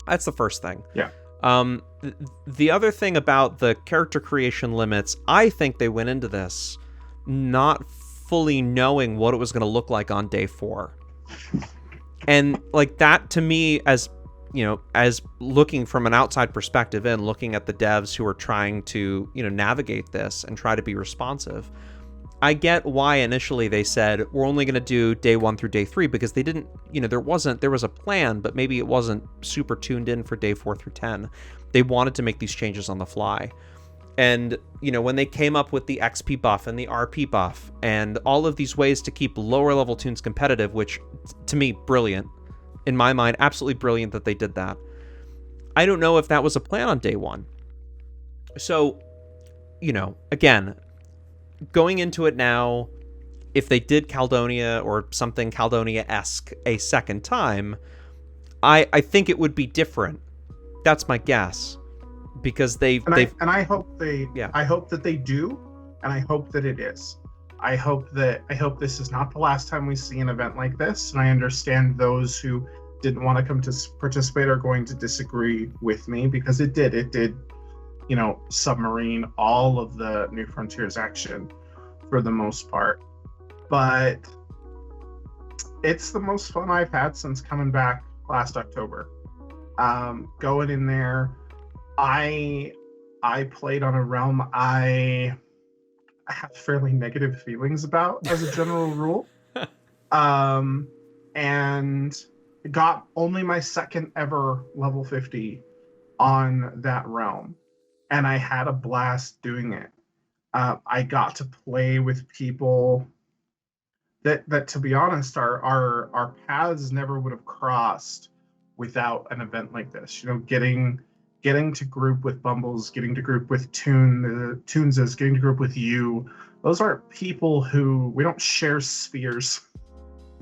That's the first thing. Yeah. The other thing about the character creation limits, I think they went into this not fully knowing what it was going to look like on day 4. And like that to me, as looking from an outside perspective and looking at the devs who are trying to, navigate this and try to be responsive, I get why initially they said we're only going to do day 1 through day 3, because they didn't, there was a plan, but maybe it wasn't super tuned in for day 4 through 10. They wanted to make these changes on the fly. And, when they came up with the XP buff and the RP buff and all of these ways to keep lower level tunes competitive, which to me, brilliant. In my mind, absolutely brilliant that they did that. I don't know if that was a plan on day 1. So, again, going into it now, if they did Caledonia or something Caledonia-esque a second time, I think it would be different. That's my guess, because I hope that they do, and I hope that it is. I hope this is not the last time we see an event like this, and I understand those who didn't want to come to participate are going to disagree with me, because it did submarine all of the New Frontiers action for the most part. But it's the most fun I've had since coming back last October. Going in there, I played on a realm I have fairly negative feelings about as a general rule. And got only my second ever level 50 on that realm. And I had a blast doing it. I got to play with people that to be honest, our paths never would have crossed without an event like this. Getting to group with Bumbles, getting to group with Toonses, getting to group with you. Those aren't people who we don't share spheres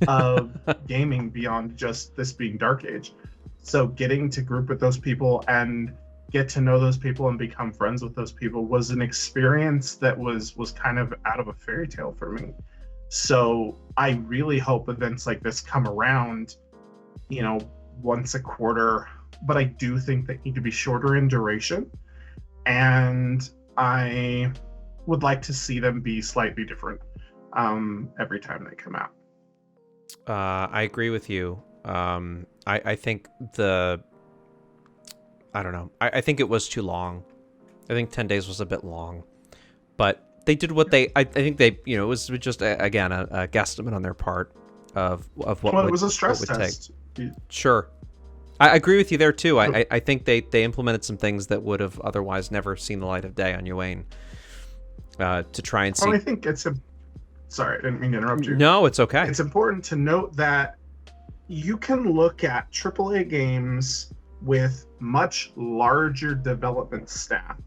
of gaming beyond just this being Dark Age. So getting to group with those people and get to know those people and become friends with those people was an experience that was kind of out of a fairy tale for me. So I really hope events like this come around, once a quarter, but I do think they need to be shorter in duration, and I would like to see them be slightly different every time they come out. I agree with you. I think I don't know. I think it was too long. I think 10 days was a bit long, but they did what I think they, it was just again a guesstimate on their part of what. Well, it was a stress test. Sure, I agree with you there too. I think they implemented some things that would have otherwise never seen the light of day on Yuan. To try and see. Well, I think sorry, I didn't mean to interrupt you. No, it's okay. It's important to note that you can look at AAA games with much larger development staff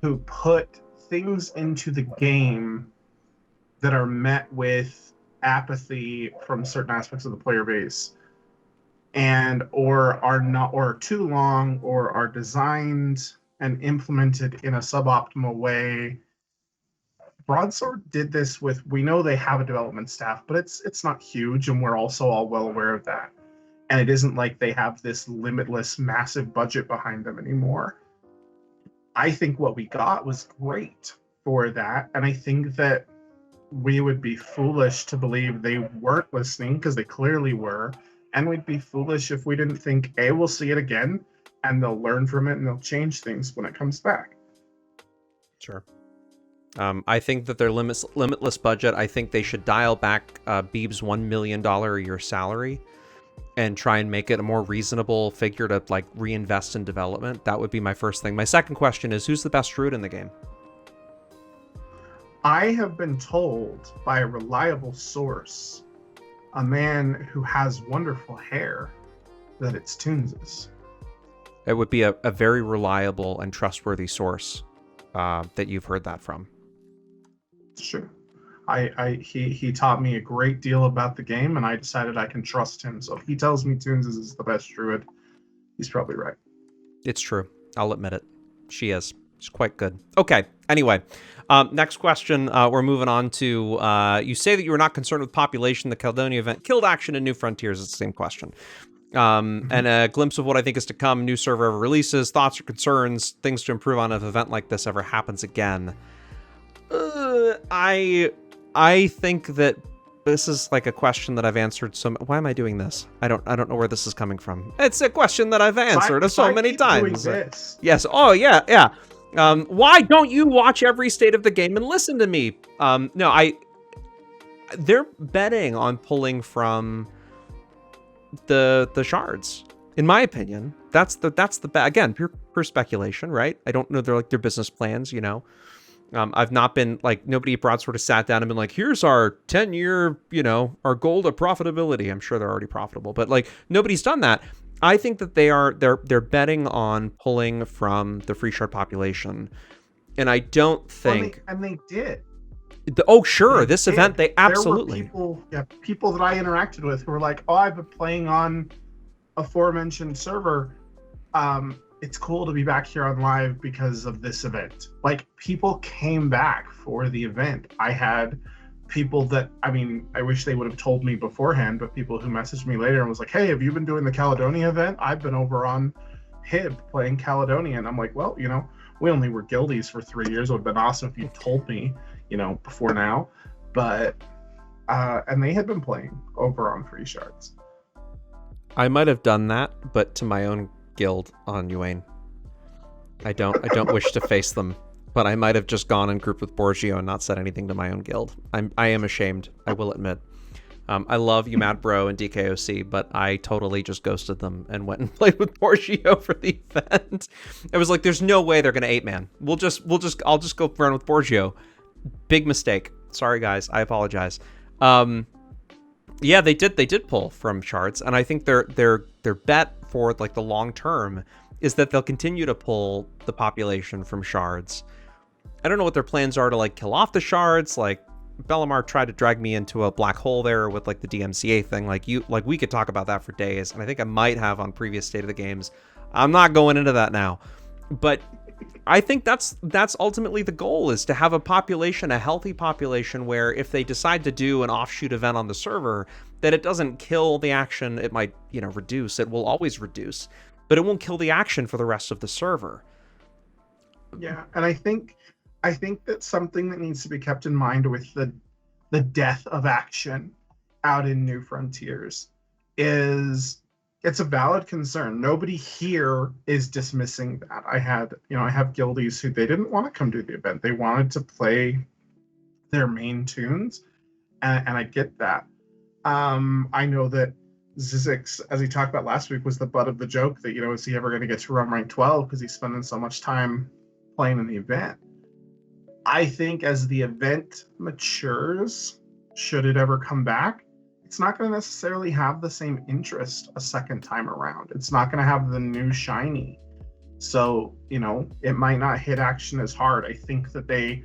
who put things into the game that are met with apathy from certain aspects of the player base, and or are too long, or are designed and implemented in a suboptimal way. Broadsword did this with, we know they have a development staff, but it's not huge, and we're also all well aware of that. And it isn't like they have this limitless, massive budget behind them anymore. I think what we got was great for that, and I think that we would be foolish to believe they weren't listening, because they clearly were, and we'd be foolish if we didn't think, we'll see it again, and they'll learn from it, and they'll change things when it comes back. Sure. I think that their limitless budget, I think they should dial back Beeb's $1 million a year salary and try and make it a more reasonable figure to reinvest in development. That would be my first thing. My second question is, who's the best druid in the game? I have been told by a reliable source, a man who has wonderful hair, that it's Toonses. It would be a very reliable and trustworthy source that you've heard that from. Sure. He taught me a great deal about the game, and I decided I can trust him. So if he tells me Toonses is the best druid, he's probably right. It's true. I'll admit it. She is. She's quite good. Okay. Anyway, next question. We're moving on to, you say that you were not concerned with population. The Caledonia event killed action in New Frontiers. It's the same question. And a glimpse of what I think is to come. New server ever releases. Thoughts or concerns. Things to improve on if an event like this ever happens again. I think that this is a question that I've answered why am I doing this? I don't know where this is coming from. It's a question that I've answered so many times. Yes. Oh yeah. Why don't you watch every state of the game and listen to me? No, they're betting on pulling from the shards. In my opinion, that's the again, pure speculation, right? I don't know their business plans, I've not been nobody at Broadsword has sat down and been like, here's our 10-year, our goal to profitability. I'm sure they're already profitable, but nobody's done that. I think that they're betting on pulling from the free shard population, and I don't think. And they did. Oh, sure, this did. event they absolutely. There were people that I interacted with who were like, "Oh, I've been playing on aforementioned server. It's cool to be back here on live because of this event." Like, people came back for the event. I had people that, I mean, I wish they would have told me beforehand, but people who messaged me later and was like, "Hey, have you been doing the Caledonia event? I've been over on HIB playing Caledonia." And I'm like, well, you know, we only were guildies for 3 years. It would have been awesome if you told me, you know, before now. But and they had been playing over on free shards. I might have done that, but to my own guild on Uane. I don't wish to face them, but I might have just gone and grouped with Borgio and not said anything to my own guild. I am ashamed, I will admit. I love you, Mad Bro and DAoC, but I totally just ghosted them and went and played with Borgio for the event. I was like, there's no way they're gonna 8-man. I'll just go run with Borgio. Big mistake. Sorry guys, I apologize. Yeah, they did pull from shards, and I think their bet for like the long term is that they'll continue to pull the population from shards. I don't know what their plans are to like kill off the shards. Like, Bellamar tried to drag me into a black hole there with like the DMCA thing. Like we could talk about that for days, and I think I might have on previous State of the Games. I'm not going into that now, but I think that's ultimately the goal, is to have a population, a healthy population, where if they decide to do an offshoot event on the server, that it doesn't kill the action. It might, you know, reduce. It will always reduce, but it won't kill the action for the rest of the server. Yeah, and I think that's something that needs to be kept in mind with the death of action out in New Frontiers. It's a valid concern. Nobody here is dismissing that. I have guildies who they didn't want to come to the event. They wanted to play their main tunes, and I get that. I know that Zizix, as he talked about last week, was the butt of the joke that, you know, is he ever going to get to run rank 12 because he's spending so much time playing in the event. I think as the event matures, should it ever come back, it's not going to necessarily have the same interest a second time around. It's not going to have the new shiny. So, you know, it might not hit action as hard. I think that they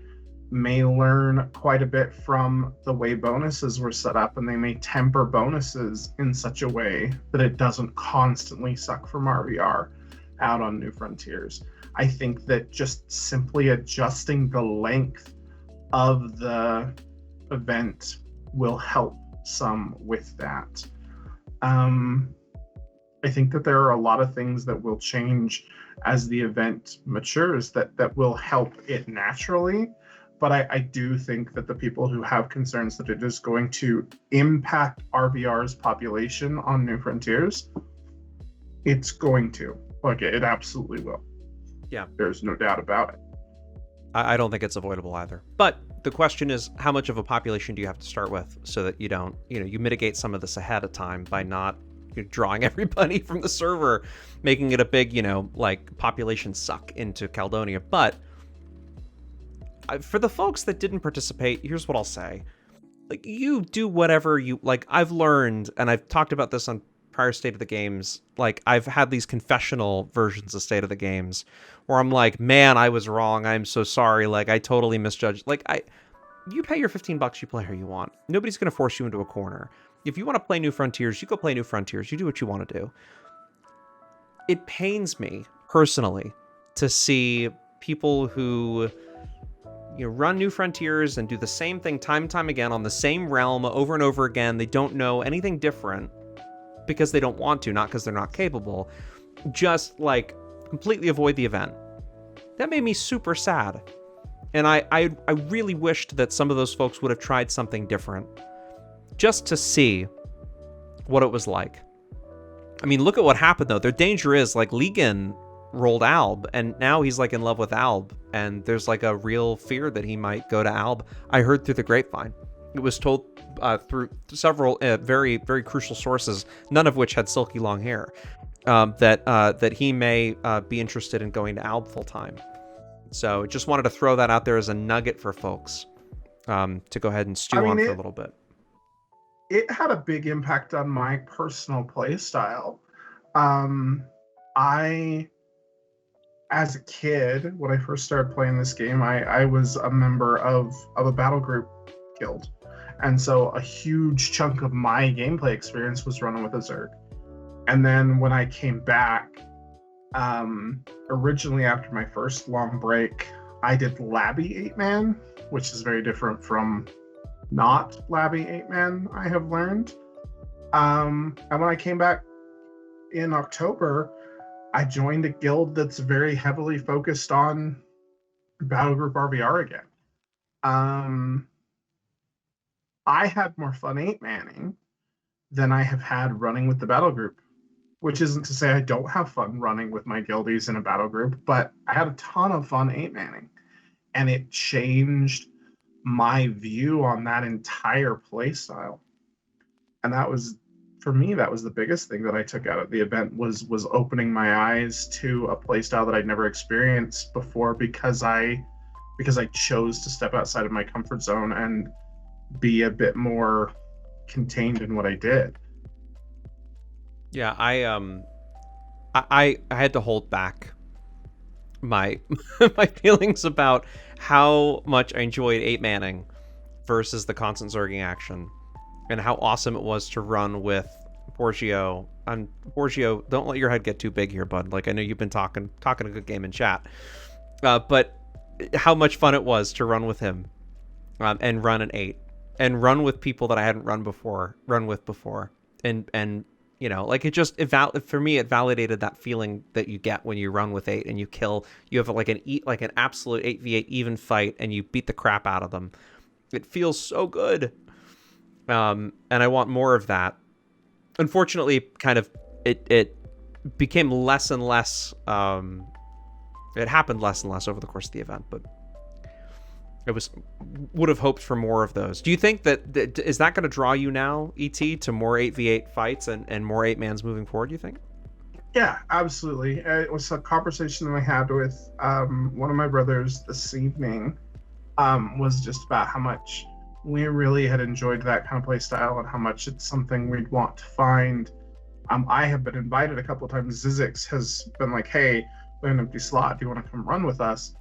may learn quite a bit from the way bonuses were set up, and they may temper bonuses in such a way that it doesn't constantly suck from RVR out on New Frontiers. I think that just simply adjusting the length of the event will help some with that. I think that there are a lot of things that will change as the event matures that will help it naturally. But I do think that the people who have concerns that it is going to impact RVR's population on New Frontiers, it's going to. Like, it absolutely will. Yeah. There's no doubt about it. I don't think it's avoidable either. But the question is, how much of a population do you have to start with so that you don't, you mitigate some of this ahead of time by not drawing everybody from the server, making it a big, like population suck into Caledonia. But for the folks that didn't participate, here's what I'll say. Like, you do whatever you like. I've learned, and I've talked about this on prior State of the Games, like I've had these confessional versions of State of the Games where I'm like, man, I was wrong. I'm so sorry. Like, I totally misjudged. Like, you pay your $15, you play who you want. Nobody's going to force you into a corner. If you want to play New Frontiers, you go play New Frontiers. You do what you want to do. It pains me personally to see people who run New Frontiers and do the same thing time and time again on the same realm over and over again. They don't know anything different because they don't want to, not because they're not capable. Just like completely avoid the event. That made me super sad. And I really wished that some of those folks would have tried something different just to see what it was like. I mean, look at what happened though. Their danger is like Legan rolled Alb, and now he's like in love with Alb, and there's like a real fear that he might go to Alb. I heard through the grapevine. It was told through several very, very crucial sources, none of which had silky long hair, that he may be interested in going to Alb full time. So just wanted to throw that out there as a nugget for folks to go ahead and stew on for a little bit. It had a big impact on my personal play style. Um, I, as a kid, when I first started playing this game, I was a member of a battle group guild. And so a huge chunk of my gameplay experience was running with a Zerg. And then when I came back, originally after my first long break, I did Labby 8-man, which is very different from not Labby 8-man, I have learned. And when I came back in October, I joined a guild that's very heavily focused on Battle Group RVR again. I had more fun 8-manning than I have had running with the battle group, which isn't to say I don't have fun running with my guildies in a battle group, but I had a ton of fun 8-manning, and it changed my view on that entire play style. And that was, for me, that was the biggest thing that I took out of the event was opening my eyes to a play style that I'd never experienced before because I chose to step outside of my comfort zone and be a bit more contained in what I did. Yeah, I had to hold back my my feelings about how much I enjoyed 8-manning versus the constant zerging action, and how awesome it was to run with Borgio. And Borgio, don't let your head get too big here, bud. Like, I know you've been talking a good game in chat, but how much fun it was to run with him, and run an 8, and run with people that I hadn't run with before, and you know, like, for me, it validated that feeling that you get when you run with 8 and you have like an absolute 8v8 even fight, and you beat the crap out of them. It feels so good. And I want more of that. Unfortunately, kind of, it became less and less, it happened less and less over the course of the event, but would have hoped for more of those. Do you think that is that going to draw you now, ET, to more 8v8 fights and more 8-mans moving forward, do you think? Yeah, absolutely. It was a conversation that I had with one of my brothers this evening, was just about how much we really had enjoyed that kind of play style and how much it's something we'd want to find. I have been invited a couple of times. Zizix has been like, hey, we have an empty slot. Do you want to come run with us?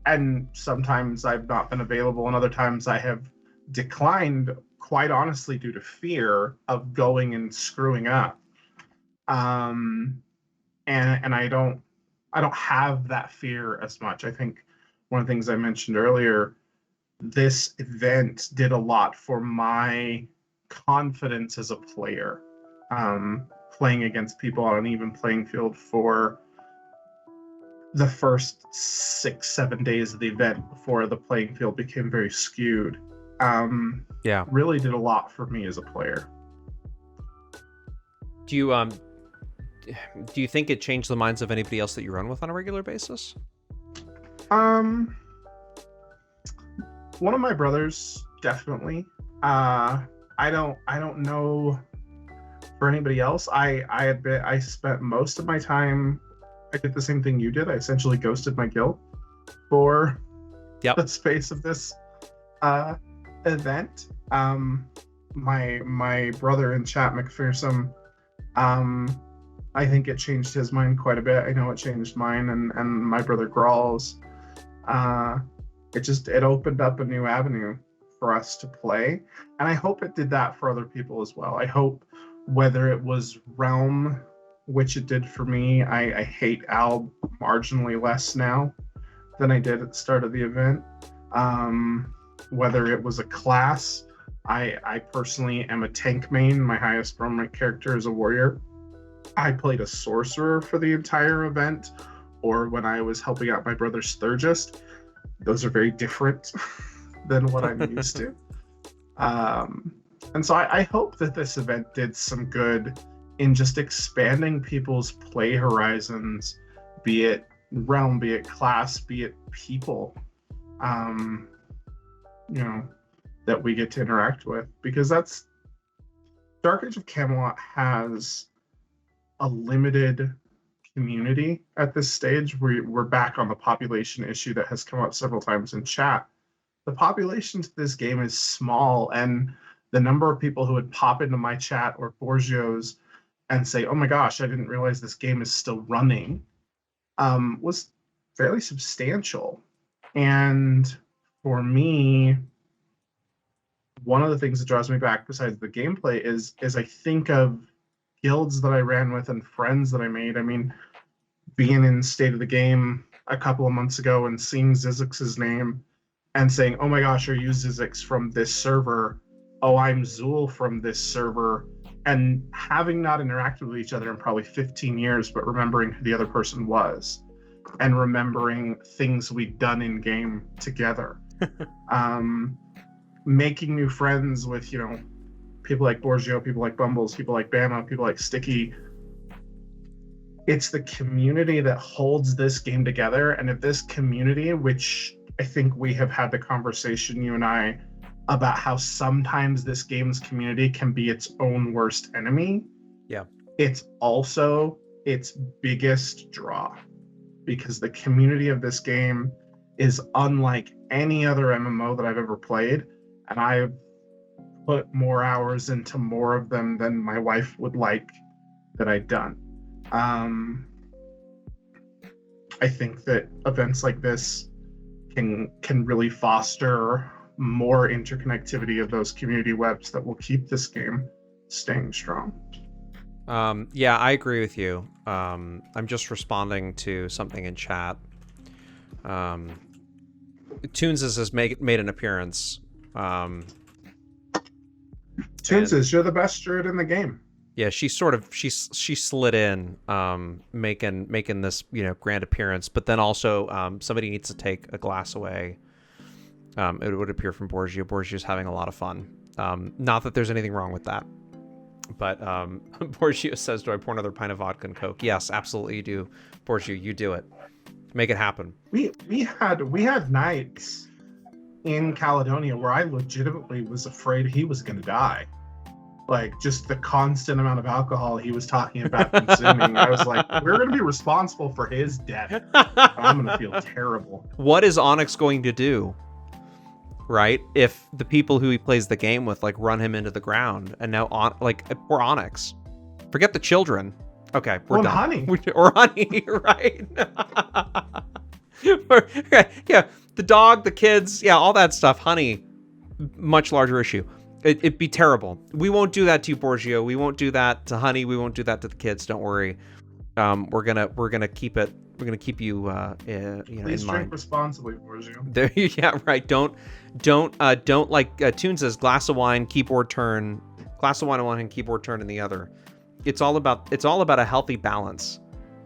And sometimes I've not been available, and other times I have declined, quite honestly, due to fear of going and screwing up. And I don't have that fear as much. I think one of the things I mentioned earlier, this event did a lot for my confidence as a player, playing against people on an even playing field for the first 6-7 days of the event before the playing field became very skewed. Yeah, really did a lot for me as a player. Do you think it changed the minds of anybody else that you run with on a regular basis? One of my brothers, definitely. I don't know for anybody else. I spent most of my time, I did the same thing you did. I essentially ghosted my guild for the space of this event. My brother in chat, McPherson, I think it changed his mind quite a bit. I know it changed mine and my brother Grawl's. It opened up a new avenue for us to play, and I hope it did that for other people as well. I hope, whether it was Realm, which it did for me, I hate Al marginally less now than I did at the start of the event. Whether it was a class, I personally am a tank main. My highest rank character is a warrior. I played a sorcerer for the entire event, or when I was helping out my brother Sturgis. Those are very different than what I'm used to. And so I hope that this event did some good in just expanding people's play horizons, be it realm, be it class, be it people, that we get to interact with. Because that's, Dark Age of Camelot has a limited community at this stage. We're back on the population issue that has come up several times in chat. The population to this game is small, and the number of people who would pop into my chat or Borgio's and say, oh my gosh, I didn't realize this game is still running, was fairly substantial. And for me, one of the things that draws me back besides the gameplay is I think of guilds that I ran with and friends that I made. I mean, being in State of the Game a couple of months ago and seeing Zizix's name and saying, oh my gosh, are you Zizix from this server? Oh, I'm Zool from this server. And having not interacted with each other in probably 15 years, but remembering who the other person was and remembering things we'd done in game together. Making new friends with, you know, people like Borgio, people like Bumbles, people like Bama, people like Sticky. It's the community that holds this game together. And if this community, which I think we have had the conversation, you and I, about how sometimes this game's community can be its own worst enemy. Yeah. It's also its biggest draw, because the community of this game is unlike any other MMO that I've ever played. And I've put more hours into more of them than my wife would like that I'd done. I think that events like this can really foster more interconnectivity of those community webs that will keep this game staying strong. Yeah, I agree with you. I'm just responding to something in chat. Toonses has made an appearance. Toonses, you're the best druid in the game. Yeah, she slid in, making this, you know, grand appearance. But then also, somebody needs to take a glass away. It would appear from Borgio. Borgio's having a lot of fun. Not that there's anything wrong with that. But Borgio says, do I pour another pint of vodka and Coke? Yes, absolutely you do. Borgio, you do it. Make it happen. We had nights in Caledonia where I legitimately was afraid he was going to die. Like, just the constant amount of alcohol he was talking about consuming. I was like, we're going to be responsible for his death. I'm going to feel terrible. What is Onyx going to do? Right? If the people who he plays the game with, like, run him into the ground, and now poor Onyx. Forget the children. Okay, we're done. Honey. Or Honey, right? Yeah, the dog, the kids, yeah, all that stuff. Honey, much larger issue. It'd be terrible. We won't do that to you, Borgio. We won't do that to Honey. We won't do that to the kids. Don't worry. We're gonna keep it. We're gonna keep you, Please in drink mind. responsibly, Borgio. There, yeah, right. Don't like Toon says, glass of wine, keyboard turn, glass of wine in one hand, keyboard turn in the other. It's all about a healthy balance.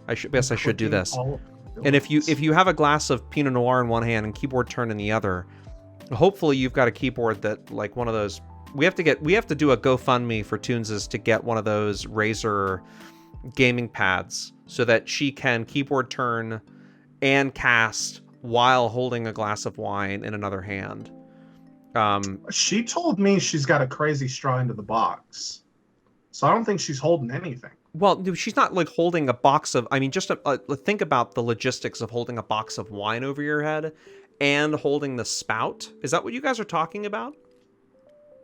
I should do this. And if you have a glass of Pinot Noir in one hand and keyboard turn in the other, hopefully you've got a keyboard that, like, one of those. We have to do a GoFundMe for Toonses to get one of those Razer gaming pads so that she can keyboard turn and cast while holding a glass of wine in another hand. She told me she's got a crazy straw into the box, so I don't think she's holding anything. Well, she's not like holding a box of. I mean, just think about the logistics of holding a box of wine over your head and holding the spout. Is that what you guys are talking about?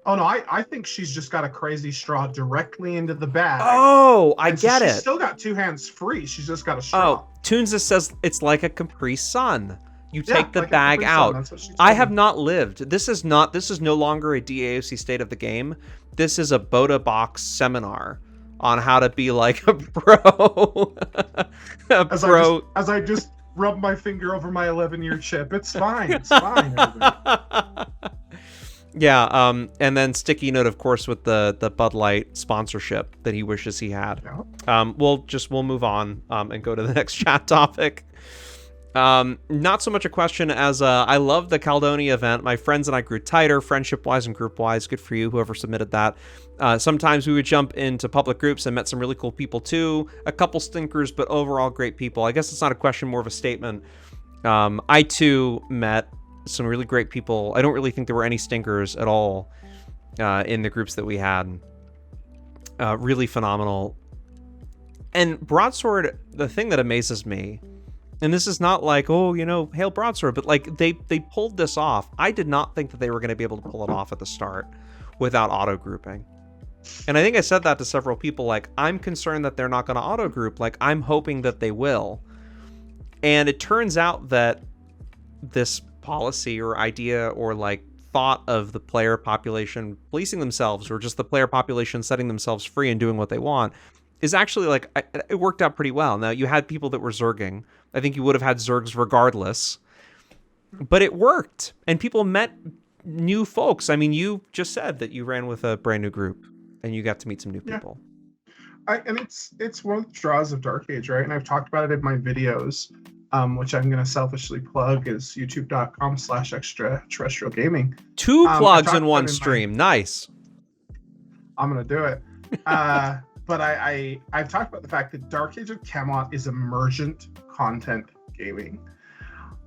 Oh no, I think she's just got a crazy straw directly into the bag. Oh, I get it. She's still got two hands free. She's just got a straw. Oh, Toonses says it's like a Capri Sun. You take the bag out. Sun, I have not lived. This is no longer a DAoC state of the game. This is a Boda Box seminar on how to be like a pro. As I just rub my finger over my 11-year chip. It's fine. It's fine. Yeah, and then Sticky Note, of course, with the Bud Light sponsorship that he wishes he had. Yeah. We'll move on and go to the next chat topic. Not so much a question as I love the Caledonia event. My friends and I grew tighter, friendship-wise and group-wise. Good for you, whoever submitted that. Sometimes we would jump into public groups and met some really cool people too. A couple stinkers, but overall great people. I guess it's not a question, more of a statement. I too met some really great people. I don't really think there were any stinkers at all in the groups that we had. Really phenomenal. And Broadsword, the thing that amazes me, and this is not like, oh, hail Broadsword, but like they pulled this off. I did not think that they were going to be able to pull it off at the start without auto grouping. And I think I said that to several people, like, I'm concerned that they're not going to auto group. Like, I'm hoping that they will. And it turns out that this policy or idea or like thought of the player population policing themselves, or just the player population setting themselves free and doing what they want, is actually like, it worked out pretty well. Now, you had people that were zerging. I think you would have had zergs regardless, but it worked, and people met new folks. I mean, you just said that you ran with a brand new group and you got to meet some new people. And it's one of the draws of Dark Age, right? And I've talked about it in my videos, which I'm going to selfishly plug, is youtube.com/extraterrestrial gaming. 2 plugs in one stream. Nice. I'm going to do it. But I've talked about the fact that Dark Age of Camelot is emergent content gaming.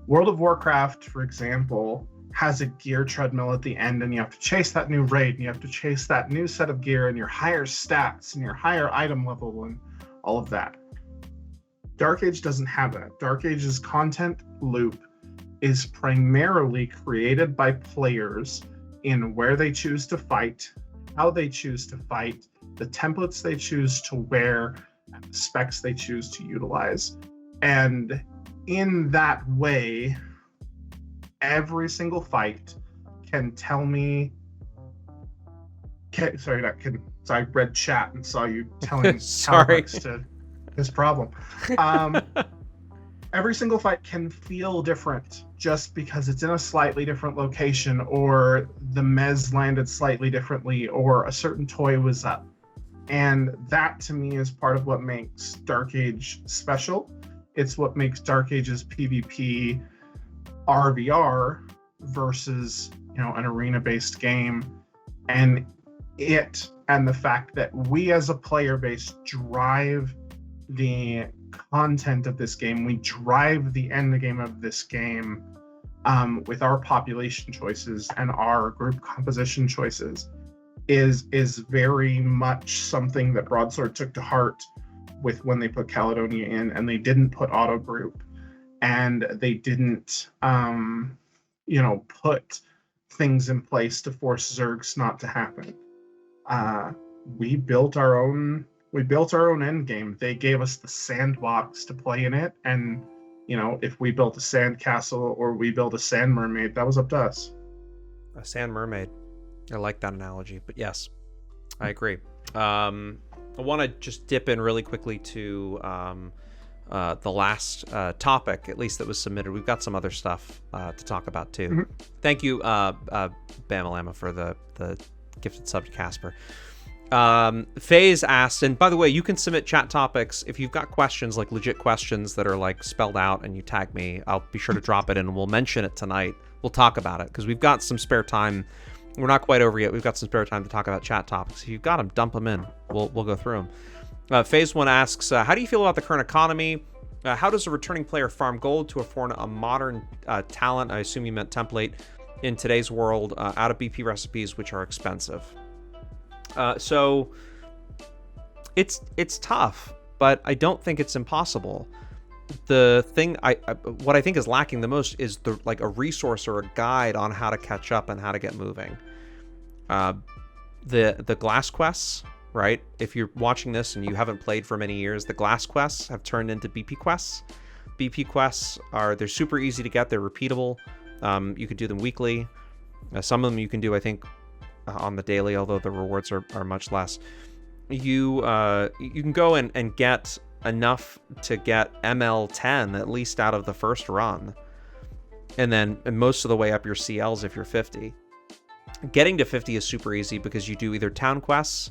World of Warcraft, for example, has a gear treadmill at the end, and you have to chase that new raid, and you have to chase that new set of gear and your higher stats and your higher item level and all of that. Dark Age doesn't have that. Dark Age's content loop is primarily created by players in where they choose to fight, how they choose to fight, the templates they choose to wear, and the specs they choose to utilize. And in that way, every single fight can tell me. So I read chat and saw you telling sorry to this problem. Every single fight can feel different just because it's in a slightly different location, or the mez landed slightly differently, or a certain toy was up. And that to me is part of what makes Dark Age special. It's what makes Dark Age's PvP RVR versus, an arena-based game, and the fact that we as a player base drive the content of this game, we drive the end game of this game with our population choices and our group composition choices, is very much something that Broadsword took to heart with when they put Caledonia in, and they didn't put auto group, and they didn't put things in place to force zergs not to happen. We built our own end game. They gave us the sandbox to play in it, and if we built a sand castle or we built a sand mermaid, that was up to us. A sand mermaid. I like that analogy, but yes, I agree. I want to just dip in really quickly to the last topic, at least that was submitted. We've got some other stuff to talk about too. Mm-hmm. Thank you, Bamalama, for the gifted sub to Casper. FaZe asked, and by the way, you can submit chat topics if you've got questions, like legit questions that are like spelled out, and you tag me. I'll be sure to drop it in, and we'll mention it tonight. We'll talk about it because we've got some spare time. We're not quite over yet. We've got some spare time to talk about chat topics. If you've got them, dump them in. We'll go through them. Phase 1 asks, how do you feel about the current economy? How does a returning player farm gold to afford a modern talent, I assume you meant template, in today's world out of BP recipes, which are expensive? So it's tough, but I don't think it's impossible. The thing what I think is lacking the most is a resource or a guide on how to catch up and how to get moving. The glass quests, right? If you're watching this and you haven't played for many years, the glass quests have turned into BP quests. BP quests they're super easy to get. They're repeatable. You could do them weekly. Some of them you can do, I think, on the daily, although the rewards are much less. You can go and get enough to get ML10 at least out of the first run, and then most of the way up your CLs if you're 50. Getting to 50 is super easy because you do either town quests,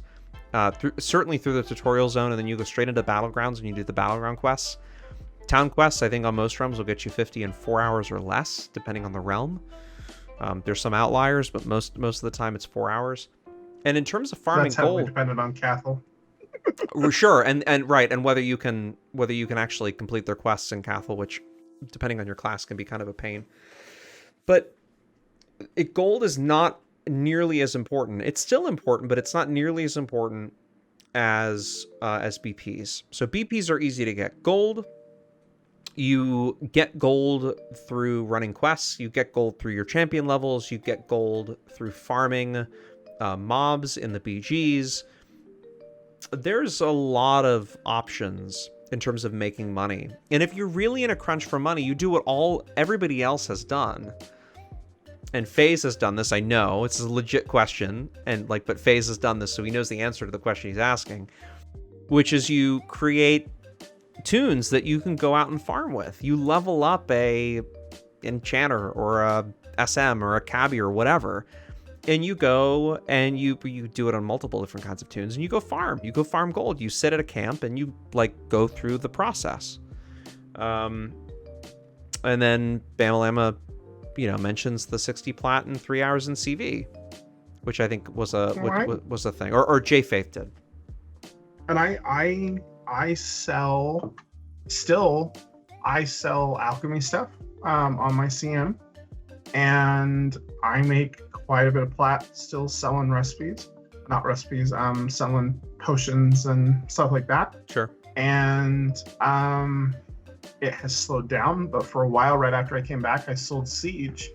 certainly through the tutorial zone, and then you go straight into battlegrounds and you do the battleground quests. Town quests, I think on most realms, will get you 50 in 4 hours or less, depending on the realm. There's some outliers, but most of the time it's 4 hours. And in terms of farming that's heavily gold, dependent on Cathal. Sure, and right, and whether you can actually complete their quests in Cathal, which, depending on your class, can be kind of a pain. But gold is not nearly as important. It's still important, but it's not nearly as important as BPs. So BPs are easy to get. Gold, you get gold through running quests. You get gold through your champion levels. You get gold through farming mobs in the BGs. There's a lot of options in terms of making money. And if you're really in a crunch for money, you do what everybody else has done. And FaZe has done this, I know. It's a legit question. But FaZe has done this, so he knows the answer to the question he's asking. Which is you create tunes that you can go out and farm with. You level up a enchanter or a SM or a cabbie or whatever. And you go and you do it on multiple different kinds of tunes, and you go farm. You go farm gold. You sit at a camp and you go through the process. And then Bamalama, mentions the 60 plat in 3 hours in CV, which I think was a thing, or J Faith did. And I sell alchemy stuff on my CM, and I make quite a bit of plat still selling selling potions and stuff like that. Sure. And it has slowed down, but for a while right after I came back, I sold Siege,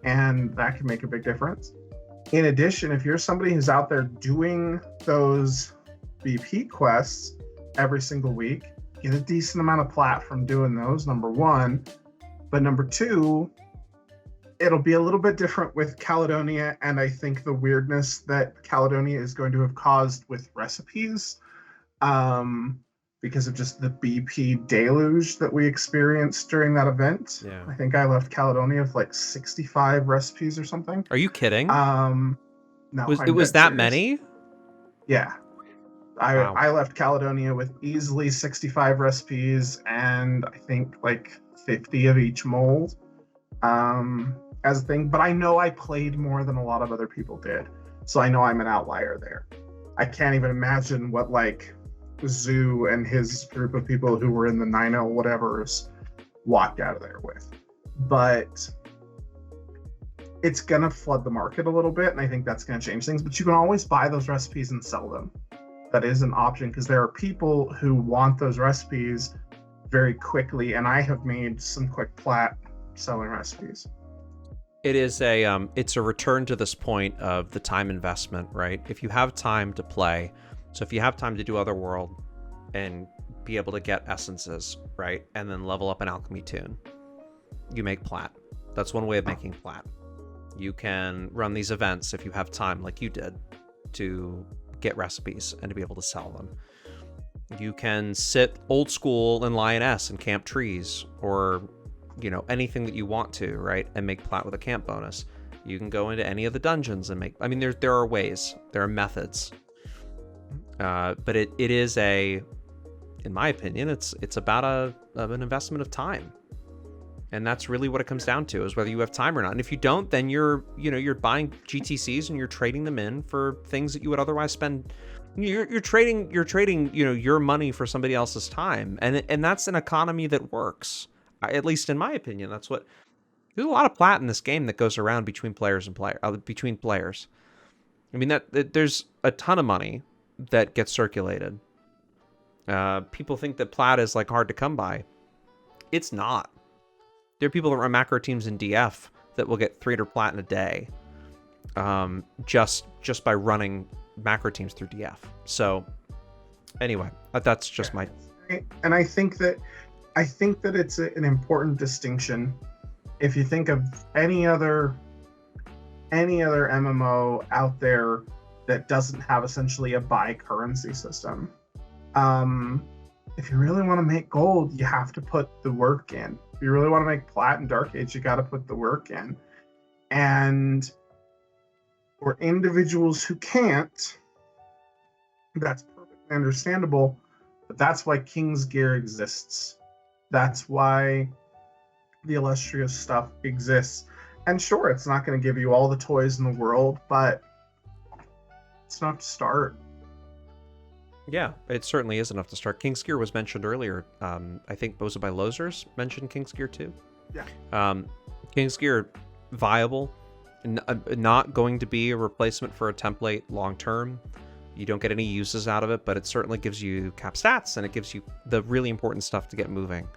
and that can make a big difference. In addition, if you're somebody who's out there doing those BP quests every single week, get a decent amount of plat from doing those, number one. But number two, it'll be a little bit different with Caledonia, and I think the weirdness that Caledonia is going to have caused with recipes, because of just the BP deluge that we experienced during that event. Yeah. I think I left Caledonia with 65 recipes or something. Are you kidding? No. It was that many? Yeah. Wow. I left Caledonia with easily 65 recipes and I think 50 of each mold as a thing. But I know I played more than a lot of other people did. So I know I'm an outlier there. I can't even imagine what Zoo and his group of people who were in the 9L whatevers walked out of there with. But it's going to flood the market a little bit, and I think that's going to change things. But you can always buy those recipes and sell them. That is an option, because there are people who want those recipes very quickly, and I have made some quick plat selling recipes. It is it's a return to this point of the time investment, right? If you have time to play, so if you have time to do Otherworld and be able to get essences, right, and then level up an alchemy tune, you make plat. That's one way of making plat. You can run these events if you have time, like you did, to get recipes and to be able to sell them. You can sit old school in Lioness and camp trees, or anything that you want to, right, and make plat with a camp bonus. You can go into any of the dungeons and make. I mean, there are ways, there are methods. But it is in my opinion, it's about an investment of time, and that's really what it comes down to, is whether you have time or not. And if you don't, then you're buying GTCs and you're trading them in for things that you would otherwise spend. You're trading your money for somebody else's time, and that's an economy that works. At least in my opinion, there's a lot of plat in this game that goes around between players. I mean that there's a ton of money that gets circulated. People think that plat is hard to come by. It's not. There are people that run macro teams in DF that will get 300 plat in a day, just by running macro teams through DF. So anyway, that's just my. And I think that it's an important distinction. If you think of any other MMO out there that doesn't have essentially a buy currency system, if you really want to make gold, you have to put the work in. If you really want to make plat and Dark Age, you got to put the work in. And for individuals who can't, that's perfectly understandable. But that's why King's Gear exists. That's why the illustrious stuff exists. And sure, it's not going to give you all the toys in the world, but it's enough to start. Yeah, it certainly is enough to start. King's Gear was mentioned earlier. I think, was it by Losers mentioned King's Gear too? Yeah. King's Gear, viable, not going to be a replacement for a template long term. You don't get any uses out of it, but it certainly gives you cap stats, and it gives you the really important stuff to get moving.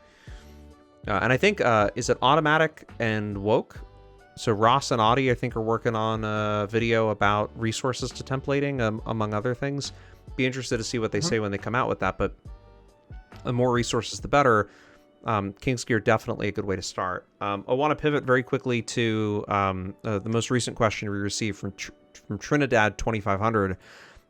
And I think, is it Automatic and Woke So Ross and Audie, I think, are working on a video about resources to templating, among other things. Be interested to see what they say when they come out with that, but the more resources, the better. King's Gear, definitely a good way to start. I want to pivot very quickly to the most recent question we received from Trinidad 2500,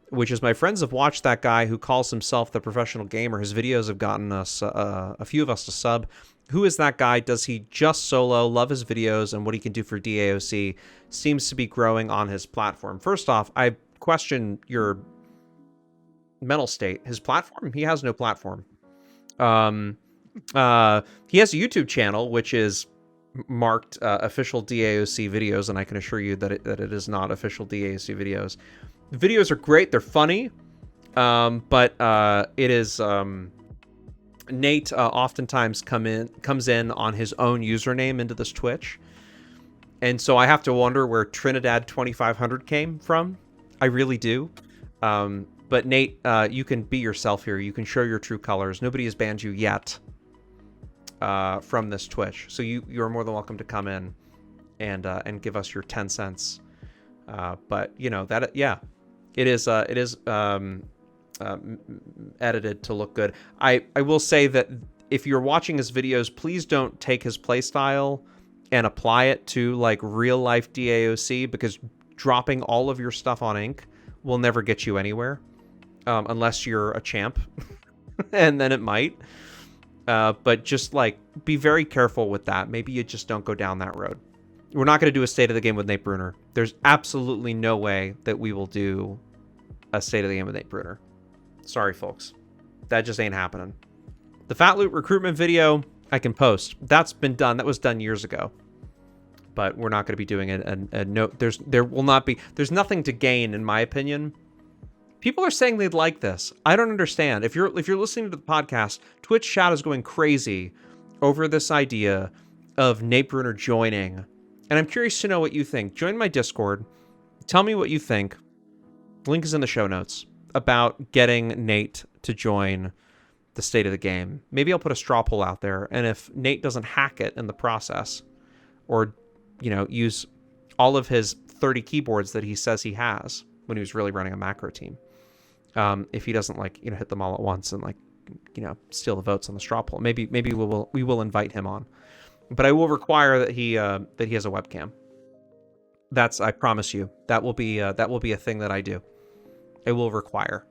which is, my friends have watched that guy who calls himself the professional gamer. His videos have gotten us a few of us to sub. Who is that guy? Does he just solo? Love his videos and what he can do for DAoC. Seems to be growing on his platform. First off, I question your mental state. His platform? He has no platform. He has a YouTube channel, which is marked official DAoC videos, and I can assure you that it is not official DAoC videos. The videos are great. They're funny, but it is... Nate oftentimes comes in on his own username into this Twitch, and so I have to wonder where Trinidad 2500 came from. I really do. But Nate, you can be yourself here. You can show your true colors. Nobody has banned you yet from this Twitch, so you're more than welcome to come in and give us your 10 cents. But you know that, yeah, it is edited to look good. I will say that if you're watching his videos, please don't take his playstyle and apply it to like real life DAoC, because dropping all of your stuff on ink will never get you anywhere, unless you're a champ, and then it might. But just like be very careful with that. Maybe you just don't go down that road. We're not going to do a state of the game with Nate Bruner. There's absolutely no way that we will do a state of the game with Nate Bruner. Sorry, folks. That just ain't happening. The Fat Loot recruitment video, I can post. That's been done. That was done years ago. But we're not going to be doing it. And no, there's nothing to gain, in my opinion. People are saying they'd like this. I don't understand. If you're listening to the podcast, Twitch chat is going crazy over this idea of Nate Bruner joining. And I'm curious to know what you think. Join my Discord. Tell me what you think. The link is in the show notes. About getting Nate to join the state of the game. Maybe I'll put a straw poll out there, and if Nate doesn't hack it in the process, or use all of his 30 keyboards that he says he has when he was really running a macro team, if he doesn't hit them all at once and steal the votes on the straw poll, maybe we will invite him on, but I will require that he has a webcam. I promise you that will be a thing that I do. I will require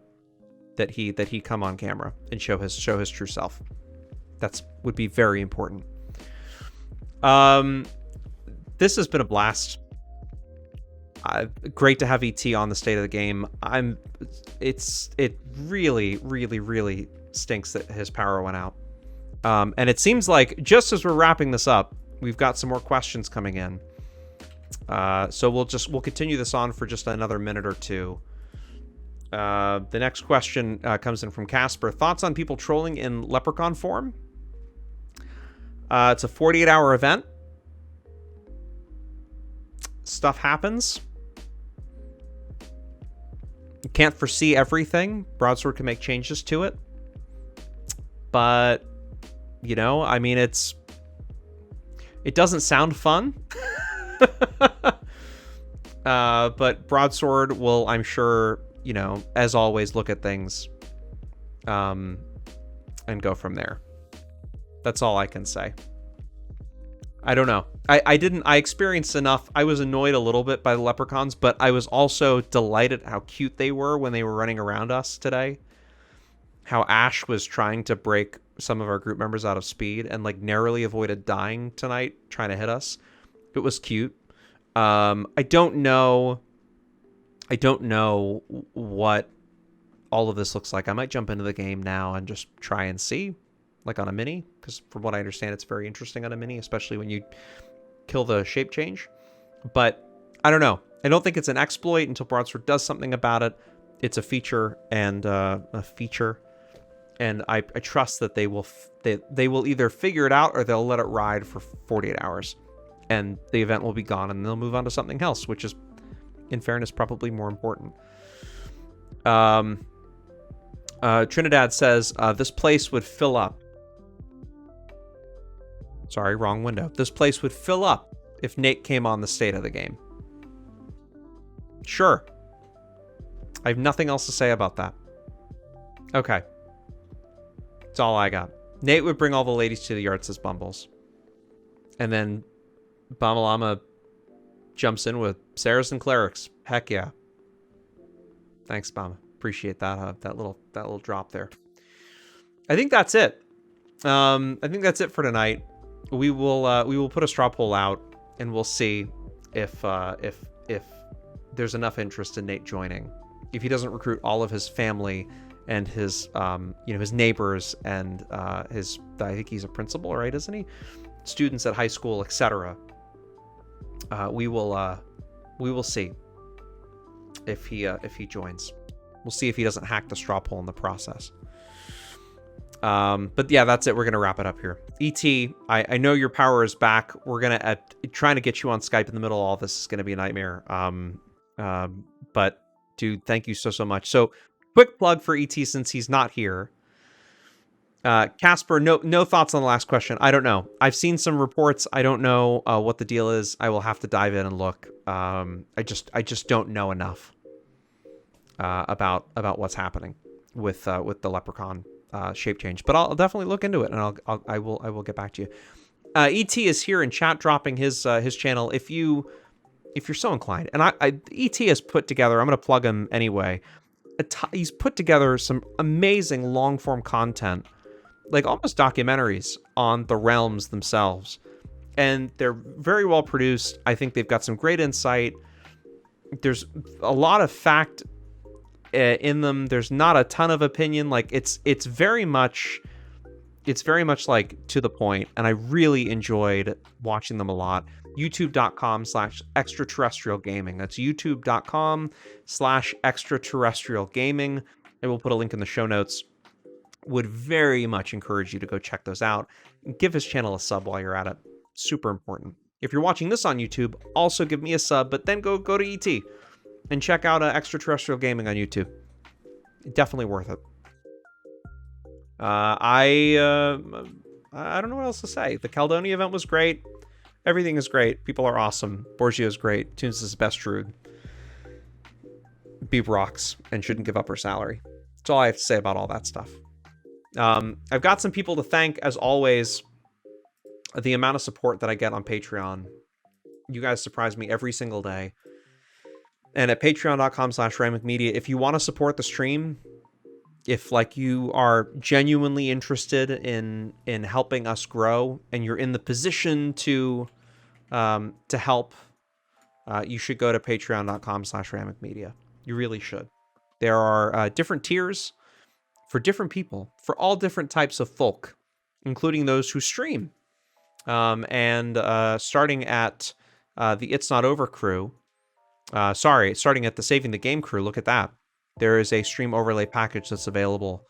that he come on camera and show his true self. Would be very important. This has been a blast. Great to have ET on the state of the game. It really, really, really stinks that his power went out. And it seems like just as we're wrapping this up, we've got some more questions coming in. So we'll continue this on for just another minute or two. The next question comes in from Casper. Thoughts on people trolling in Leprechaun form? It's a 48-hour event. Stuff happens. You can't foresee everything. Broadsword can make changes to it. But, it doesn't sound fun. But Broadsword will, I'm sure, as always, look at things and go from there. That's all I can say. I don't know. I experienced enough. I was annoyed a little bit by the Leprechauns, but I was also delighted how cute they were when they were running around us today. How Ash was trying to break some of our group members out of speed and narrowly avoided dying tonight trying to hit us. It was cute. I don't know what all of this looks like. I might jump into the game now and just try and see, on a mini, because from what I understand, it's very interesting on a mini, especially when you kill the shape change. But I don't know. I don't think it's an exploit until Broadsword does something about it. It's a feature, and and I trust that they will either figure it out or they'll let it ride for 48 hours, and the event will be gone, and they'll move on to something else, which is, in fairness, probably more important. Trinidad says, this place would fill up. Sorry, wrong window. This place would fill up if Nate came on the state of the game. Sure. I have nothing else to say about that. Okay. That's all I got. Nate would bring all the ladies to the yard, says Bumbles. And then Bamalama jumps in with Saracen Clerics. Heck yeah. Thanks, Bama. Appreciate that that little drop there. I think that's it. I think that's it for tonight. We will put a straw poll out, and we'll see if there's enough interest in Nate joining. If he doesn't recruit all of his family and his his neighbors and I think he's a principal, right? Isn't he? Students at high school, etc. We will see if he joins. We'll see if he doesn't hack the straw poll in the process. But yeah, that's it. We're gonna wrap it up here. ET, I know your power is back. We're gonna trying to get you on Skype in the middle of all this is gonna be a nightmare. But dude, thank you so much. So quick plug for ET since he's not here. Casper, no thoughts on the last question. I don't know. I've seen some reports. I don't know what the deal is. I will have to dive in and look. I just don't know enough about what's happening with the Leprechaun shape change. But I'll definitely look into it, and I will get back to you. ET is here in chat, dropping his channel. If you're so inclined, and ET has put together. I'm going to plug him anyway. He's put together some amazing long form content, like almost documentaries on the realms themselves, and they're very well produced. I think they've got some great insight. There's a lot of fact in them. There's not a ton of opinion. Like it's very much like to the point, and I really enjoyed watching them a lot. youtube.com/extraterrestrial gaming. That's youtube.com/extraterrestrial gaming. I will put a link in the show notes. Would very much encourage you to go check those out. Give his channel a sub while you're at it. Super important. If you're watching this on YouTube, also give me a sub, but then go to ET and check out Extraterrestrial Gaming on YouTube. Definitely worth it. I don't know what else to say. The Caledonia event was great. Everything is great. People are awesome. Borgio is great. Tunes is the best Druid. Beeb rocks and shouldn't give up her salary. That's all I have to say about all that stuff. I've got some people to thank, as always. The amount of support that I get on Patreon. You guys surprise me every single day. And at patreon.com/ramicmedia, if you want to support the stream, if like you are genuinely interested in helping us grow and you're in the position to help, you should go to patreon.com/ramicmedia. You really should. There are different tiers for different people, for all different types of folk, including those who stream. And starting at the It's Not Over crew, starting at the Saving the Game crew, look at that. There is a stream overlay package that's available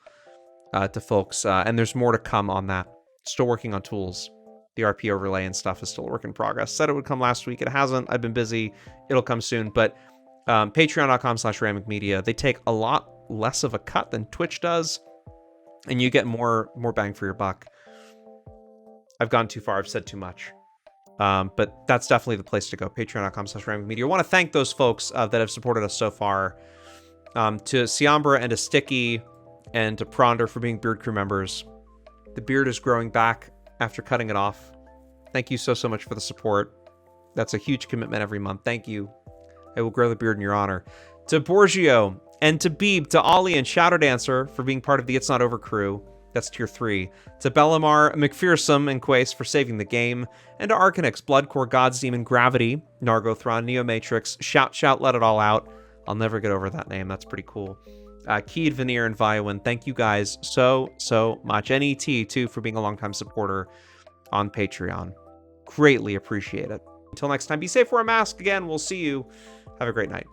to folks, and there's more to come on that. Still working on tools. The RP overlay and stuff is still a work in progress. Said it would come last week. It hasn't. I've been busy. It'll come soon. But patreon.com/ramicmedia, they take a lot less of a cut than Twitch does, and you get more bang for your buck. I've gone too far. I've said too much. But that's definitely the place to go. Patreon.com/ramicmedia. I want to thank those folks that have supported us so far. To Siambra and to Sticky and to Pronder for being Beard Crew members. The beard is growing back after cutting it off. Thank you so much for the support. That's a huge commitment every month. Thank you. I will grow the beard in your honor. To Borgio and to Beeb, to Ollie and Shadow Dancer for being part of the It's Not Over crew. That's tier 3. To Bellamar, McPherson, and Quace for saving the game. And to Arcanix, Bloodcore, God's Demon, Gravity, Nargothron, Neomatrix, Shout, Let It All Out. I'll never get over that name. That's pretty cool. Keed, Veneer, and Viowin, thank you guys so much. NET, too, for being a longtime supporter on Patreon. Greatly appreciate it. Until next time, be safe, wear a mask. Again, we'll see you. Have a great night.